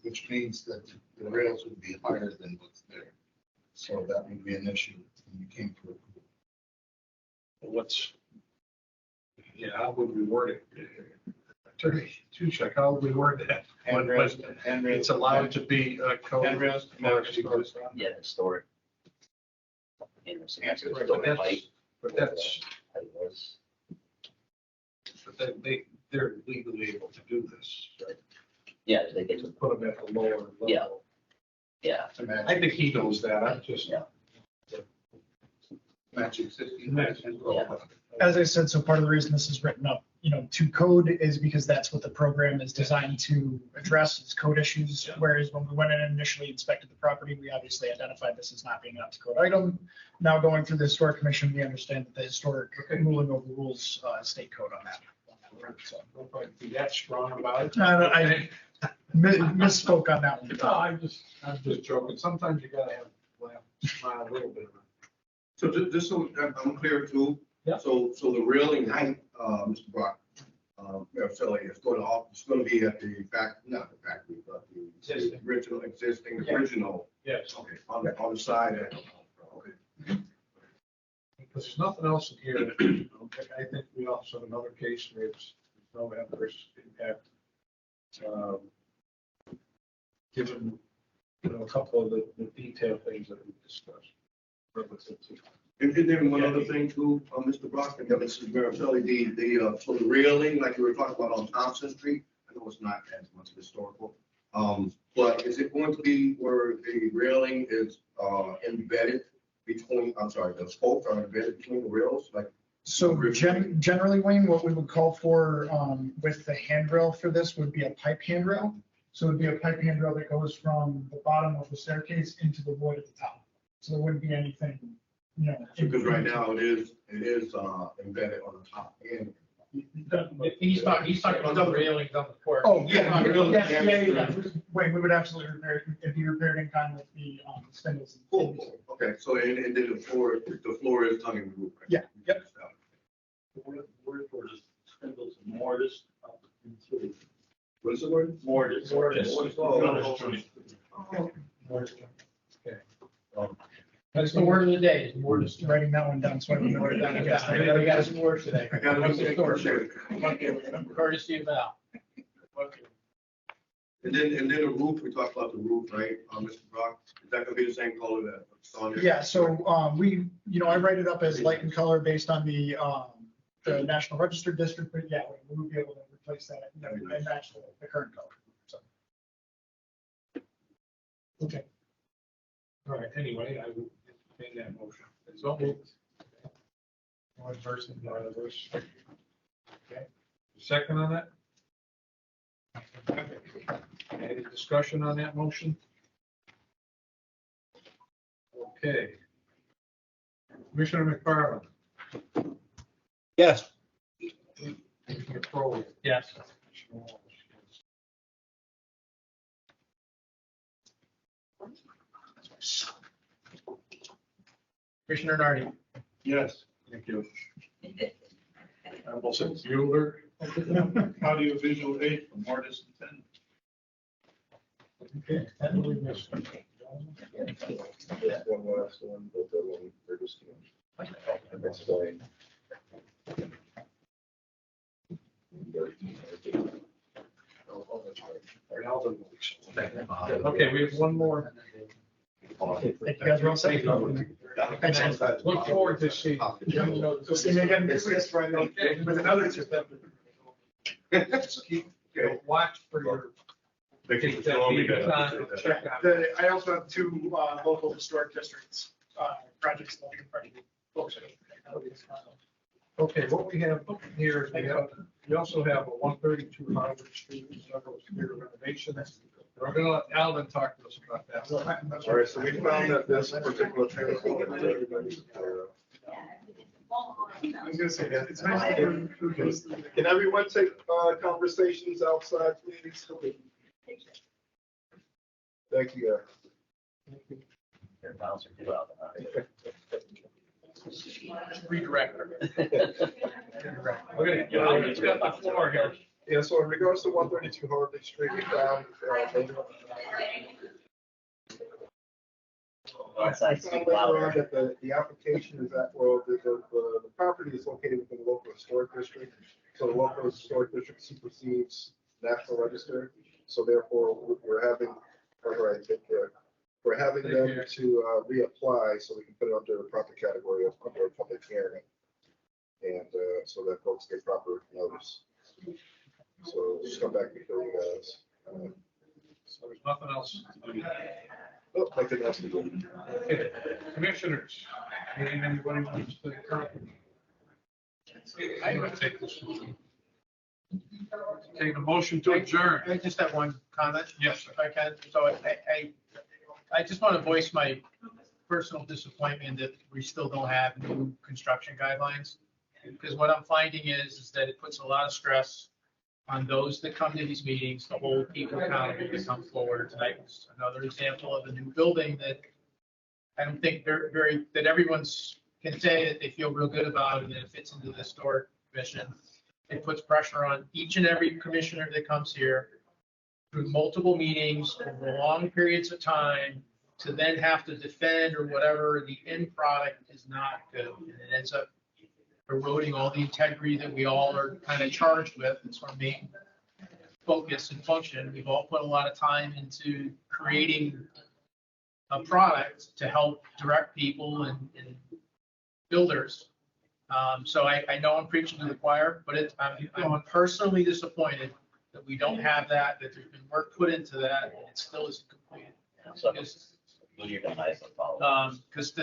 which means that the rails would be higher than what's there. So that would be an issue when you came to it. How would we word it? Attorney Tushak, how would we word that? Handrails. It's allowed to be code. Handrails. Yeah, historic. Right, but that's, they're legally able to do this, right? Yeah, they get To put them at the lower level. Yeah. Yeah. I think he knows that. I'm just. Yeah. Match existing. Yeah. As I said, so part of the reason this is written up, to code is because that's what the program is designed to address, is code issues. Whereas when we went in and initially inspected the property, we obviously identified this as not being an up to code item. Now going through the historic commission, we understand that the historic ruling overrules state code on that. So, Nobody be that strong about it. I misspoke on that one. No, I'm just joking. Sometimes you gotta have, smile a little bit. So just so I'm clear too. Yeah. So the railing height, Mr. Brock, Mayor it's going to be at the not the factory, but the Existing. original. Yes, Okay, on the side. Okay. because there's nothing else in here. I think we also have another case where there's no adverse impact. Given, a couple of the detailed things that we discussed. Relative to. And then one other thing too, Mr. Brock, and Mrs. Marcelli, so the railing, like we were talking about on Thompson Street, I know it's not as much historical. But is it going to be where the railing is embedded between, the spokes are embedded between the rails, like? So generally, Wayne, what we would call for with the handrail for this would be a pipe handrail. So it would be a pipe handrail that goes from the bottom of the staircase into the void at the top. So there wouldn't be anything, Because right now it is embedded on the top end. He's talking about the railings on the porch. Oh, yeah. Wayne, we would absolutely repair it. It'd be repaired in kind with the spindles. Cool. Okay, so and then the floor is tongue and roof. Right? Yeah, yep. Word for the spindles and mortise. What is the word? Mortise. That's the word of the day, is more Just writing that one down so I can know it down. We got some words today. I got it. Courtesy of Al. And then the roof, we talked about the roof, right, Mr. Brock? Is that gonna be the same color that's on there? Yeah, so I write it up as light in color based on the National Register District, but yeah, we would be able to replace that and match the current color. So. Okay. All right, anyway, I would entertain that motion. It's all moved. One person, no others. Okay. Second on that? Any discussion on that motion? Okay. Commissioner McFarland. Yes. Commissioner Crowley. Yes. Commissioner Walsh, Commissioner Nardi. Yes, thank you. Since Bueller, audio visual aid for mortise and tenon. Okay, that will be missed. One last one, but that one, they're just. Explain. Okay, we have one more. Thank you guys are all set. Look forward to seeing. So see you again this week with another two. Watch for your. Check out. I also have two local historic districts projects that we can probably focus on. Okay, what we have here, we also have a 132 Harvard Street, several street renovations. We're gonna let Alvin talk to us about that. All right, so we found that this particular trailer. I was gonna say that. It's nice to hear. Can everyone take conversations outside, please? Thank you. Your bouncer too, Alvin, huh? Redirect. Okay, Alvin's got the floor here. Yeah, so in regards to 132 Harvard Street, we found. Inside, We speak found later louder. on that the application is that, well, the property is located within the local historic district. So the local historic district supersedes National Register. So therefore, we're having them to reapply so we can put it under the proper category of under public hearing. And so that folks get proper notice. So just come back before you guys. So there's nothing else to do. Oh, nothing else to do. Okay, commissioners, anybody wants to comment? I'm gonna take this one. Take a motion to adjourn. I just have one comment. Yes, If I can. So I just want to voice my personal disappointment that we still don't have new construction guidelines. Because what I'm finding is that it puts a lot of stress on those that come to these meetings to hold people accountable to come forward. Tonight was another example of a new building that I don't think that everyone's can say that they feel real good about and that it fits into the historic mission. It puts pressure on each and every commissioner that comes here through multiple meetings over long periods of time to then have to defend or whatever. The end product is not good. And it ends up eroding all the integrity that we all are kind of charged with. It's our main focus and function. We've all put a lot of time into creating a product to help direct people and builders. So I know I'm preaching to the choir, but I'm personally disappointed that we don't have that, that there's been work put into that, and it still isn't completed. When you're done, I follow. Because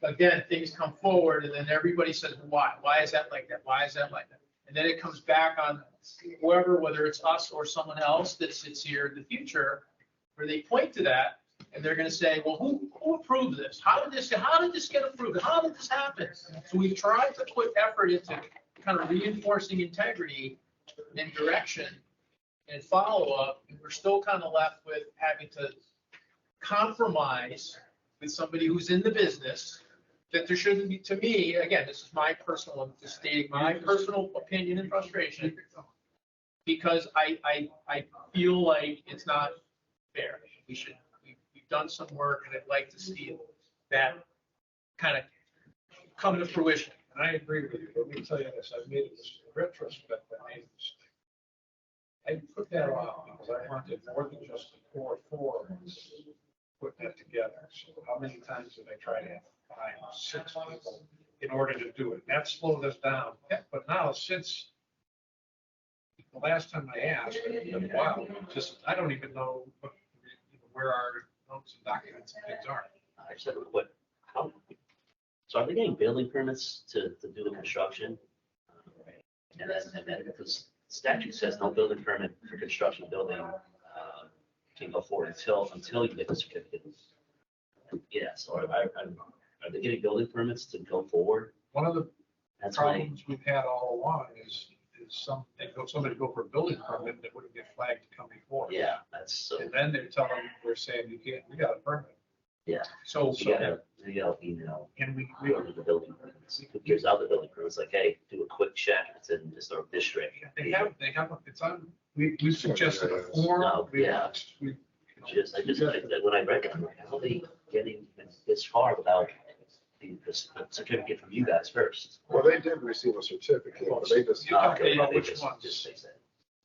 again, things come forward and then everybody says, why? Why is that like that? Why is that like that? And then it comes back on whoever, whether it's us or someone else that sits here in the future, where they point to that and they're going to say, well, who approved this? How did this get approved? How did this happen? So we've tried to put effort into kind of reinforcing integrity and direction and follow up, and we're still kind of left with having to compromise with somebody who's in the business, that there shouldn't be, to me, again, this is my personal, I'm just stating my personal opinion and frustration, because I feel like it's not fair. We've done some work, and I'd like to see that kind of come to fruition. and I agree with you. Let me tell you this, I made this retrospect, I made a mistake. I put that off because I wanted more than just the core four, putting that together. So how many times did I try to find 6 people in order to do it? That slowed us down. But now, since the last time I asked, it's been a while, just, I don't even know where our notes and documents and things are. I just have a quick, so are they getting building permits to do the construction? And then because statute says no building permit for construction building can go forward until you get the certificate. Yeah, so are they getting building permits to go forward? One of the That's problems we've had all along is somebody go for a building permit that wouldn't get flagged to come before. Yeah, that's so. And then they're telling, we're saying, you can't, we got a permit. Yeah. So, You gotta email and we, whoever the building permits. Who gives out the building permits? Like, hey, do a quick check. It's in this district. they have, it's on, we suggested a form. No, yeah. I just like that when I read it, I'm like, how are they getting this far without the certificate from you guys first? Well, they did receive a certificate, but they just. You talking Okay, about they which just ones? say that.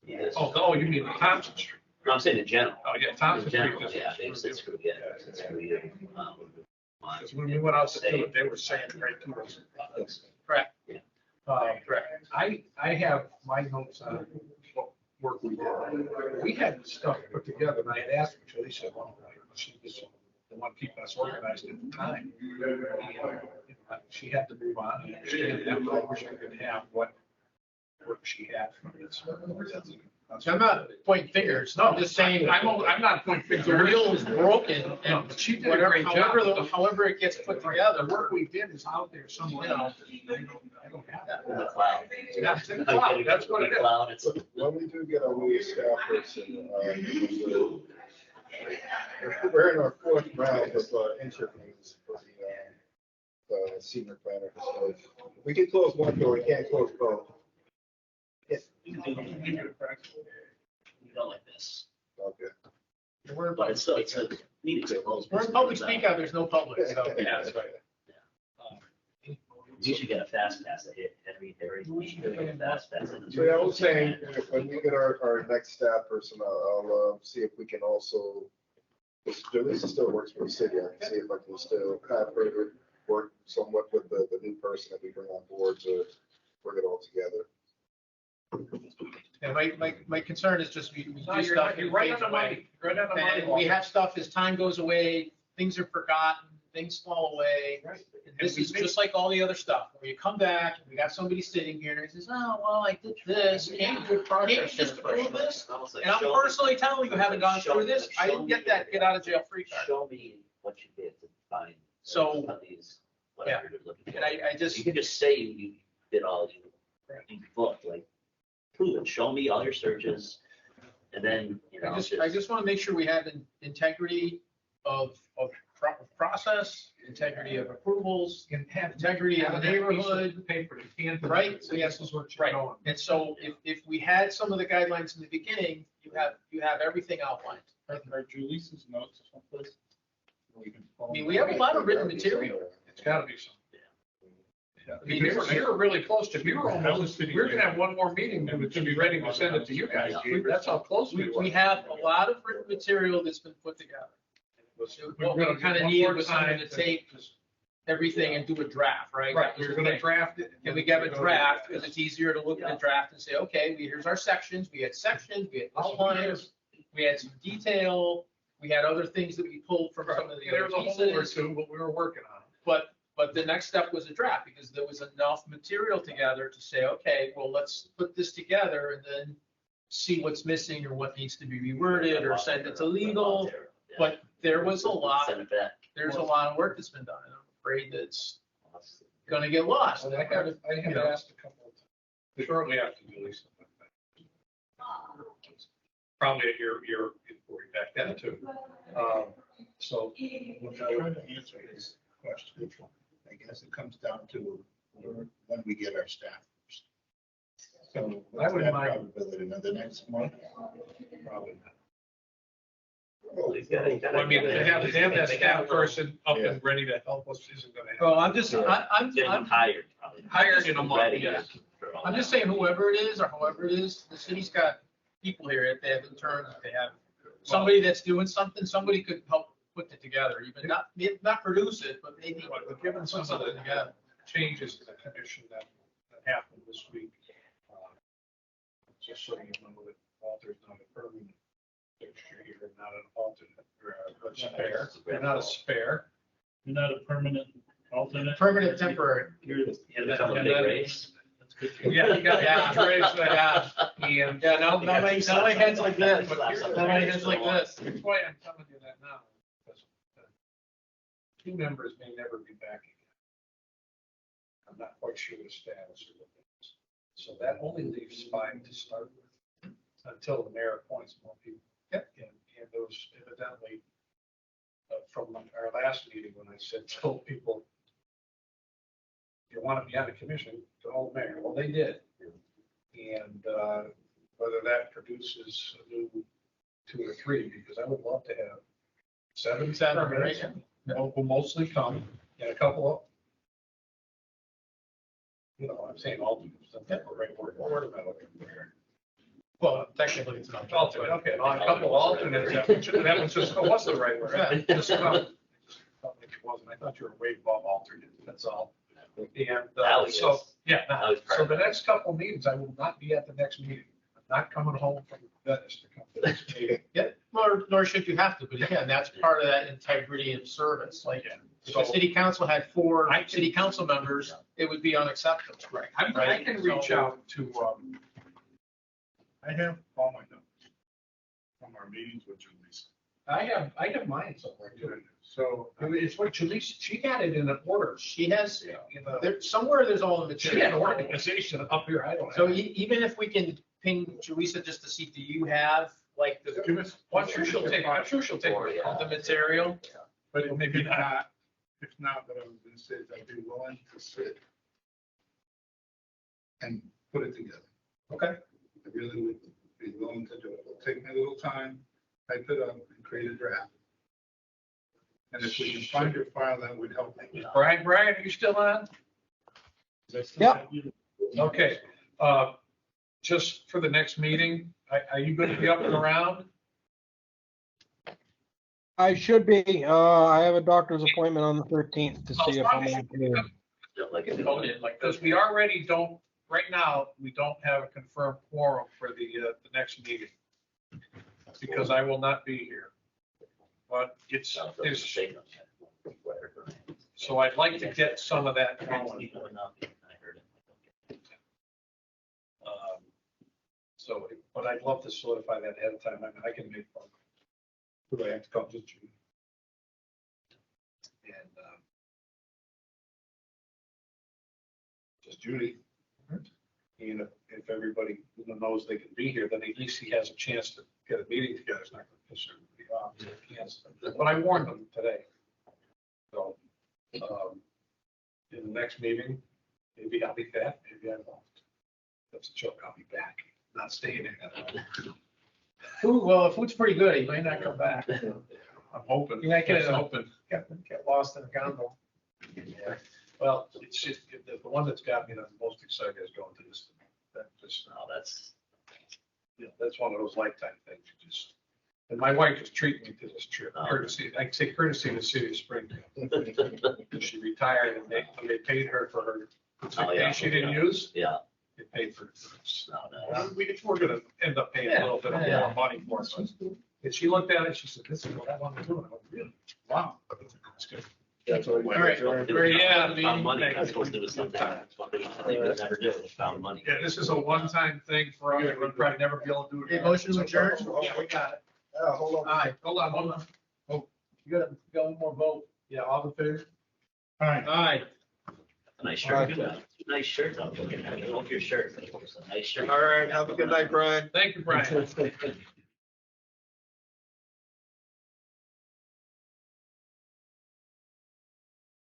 Yes. Oh, you mean Thompson Street? No, I'm saying in general. Oh, yeah, In Thompson Street. general, yeah, they said screw you. Said screw you. Because when we went out to do it, they were saying right to us. Correct. Yeah. Correct. I have my notes on what work we did. We had stuff put together, and I had asked Teresa, she was the one keeping us organized at the time. She had to move on, and I understand that, but I wish I could have what work she had from this. So I'm not pointing fingers. No, I'm just saying, I'm not pointing the fingers. wheel is broken No, and but she did a whatever, great job. however it gets put together. The work we did is out there somewhere. You know. I don't have that. In the cloud. Yeah, it's in the cloud. That's what it is. Cloud, it's like, When we do get our new staff person, we're in our 4th round of interviews for the senior planner. So we can close one door, we can't close both. you go like this. Okay. But it's still, it's a meeting. We're in public speak out, there's no public, so. Yeah, that's right. You should get a fast pass to hit Henry. You should get a fast pass. So yeah, I was saying, when we get our next staff person, I'll see if we can also, this still works for the city. I can see if I can still have her work somewhat with the new person that we bring on board to bring it all together. And my concern is just we No, do stuff. you're right on the money. Right on the money. And we have stuff as time goes away, things are forgotten, things fall away. Right. And this is just like all the other stuff, where you come back and we got somebody sitting here and he says, oh, well, I did this. Can't you just approve this? Almost like And I'm show- personally telling you, haven't gone through this. I show didn't get me- that get out of jail free card. Show me what you did to find. So, These, whatever you're looking for. And I just, You can just say you did all you booked, like, prove it, show me all your searches, and then, you know. I just want to make sure we have integrity of process, integrity of approvals, integrity of the neighborhood. Paper, you can't. Right, so This is what you're Right, going. and so if we had some of the guidelines in the beginning, you have everything outlined. Are Julisa's notes someplace? I mean, we have a lot of written material. It's gotta be some. I mean, You were really close to, we were gonna have one more meeting to be ready to send it to you guys. That's how close we were. We have a lot of written material that's been put together. What we kind of needed was someone to take everything and do a draft, right? Right, we were gonna draft it. And we get a draft, because it's easier to look at a draft and say, okay, here's our sections, we had outlines, we had some detail, we had other things that we pulled from some of the There other was a hole or pieces. two, but we were working on it. But the next step was a draft, because there was enough material together to say, okay, well, let's put this together and then see what's missing or what needs to be reworded or send it to legal. But there was a lot, Send it back. there's a lot of work that's been done, and I'm afraid that it's gonna get lost. I have asked a couple of times, shortly after Julie's. Probably at your inquiry back then too. So. When I try to answer this question, I guess it comes down to when we get our staff. So what's that probability, another next month? Probably not. I mean, to have that staff person up and ready to help us isn't gonna happen. Well, I'm just, I'm Hired, probably. Hired in a month, Ready. yes. I'm just saying whoever it is or however it is, the city's got people here, if they have interns, if they have somebody that's doing something, somebody could help put it together, even not produce it, but maybe But given some put of something the together. changes to the commission that happened this week, just so you know that Walter's not a permanent fixture here, not an alternate, or a spare, not a spare. You're not a permanent alternate? Permanent temporary. You're Yeah, that's a big race. Yeah, you got Yeah. to raise that. Yeah. And. Yeah, now my head's like this, now my head's like this. That's why I'm telling you that now. Because two members may never be back again. I'm not quite sure the status of it is. So that only leaves 5 to start with, until the mayor appoints more people. And those evidently, from our last meeting, when I told people, if you want to be on the commission, go mayor. Well, they did. And whether that produces a new 2 or 3, because I would love to have 7 permanents, who mostly come, and a couple of, I'm saying alternates, that's not the right word I'm looking for. Well, technically it's not. Alternate, okay, well, a couple of alternates, that was just, what's the right word? Just come. It wasn't, I thought you were way above alternate, that's all. And Now he so, is. yeah, Now he's so the permanent. next couple meetings, I will not be at the next meeting. I'm not coming home from Venice to come to this meeting. Yeah, nor should you have to, but again, that's part of that integrity of service, like, if the city council had 4 city council members, it would be unacceptable. Right, I can reach out to, I have all my notes from our meetings with Julissa. I have mine somewhere too. So it's what Julissa, she got it in an order. She has, In the- there, somewhere there's all the She had material. an organization up here, I don't So have. even if we can ping Teresa just to see, do you have like the, I'm sure she'll take the material? But maybe not, if not, what I was gonna say is I'd be willing to sit and put it together. Okay. I really would be willing to do it. It'll take me a little time, type it up and create a draft. And if we can find your file, that would help me. Brian, are you still on? Yeah. Okay, just for the next meeting, are you going to be up and around? I should be. I have a doctor's appointment on the 13th to see if I'm okay. Like a Because we already don't, right now, we don't have a confirmed quorum for the next meeting. Because I will not be here. But it's, So I'd like to get some of that going. So, but I'd love to solidify that ahead of time. I mean, I can make one. Who do I have to come to June? And, just Judy. And if everybody knows they can be here, then at least he has a chance to get a meeting together. It's not going to piss everybody off. If he has- But I warned them today. So, in the next meeting, maybe I'll be back, maybe I won't. That's a joke. I'll be back, not staying in. Food, well, the food's pretty good. He might not come back. I'm hoping. You might get I'm it. hoping. Get lost in the combo. Well, it's just, the one that's got me the most excited is going to this. That just, Oh, that's, you know, that's one of those lifetime things. You just, and my wife is treating me to this trip, Oh. courtesy, I say courtesy of the city of Springfield. She retired and they paid her for her sick Oh, yeah. day she didn't use. yeah, They paid for it. no, no. We're gonna end up paying a little bit of Yeah. more money for it. And she looked at it, she said, this is what I want to do. And I went, really? Wow. That's good. That's all. All right. Yeah, Found money, that's supposed to do with something, that's what they would never do, found money. Yeah, this is a one-time thing for us. We'll probably never be able to do it. Okay, again. motion to adjourn? Yeah, we got it. Hold on. All right, Hold on. you got one more vote. Yeah, all in favor? All right. Aye. Nice shirt, you got. Nice shirt, though. I love your shirt. Nice shirt. All right, have a good night, Brian. Thank you, Brian.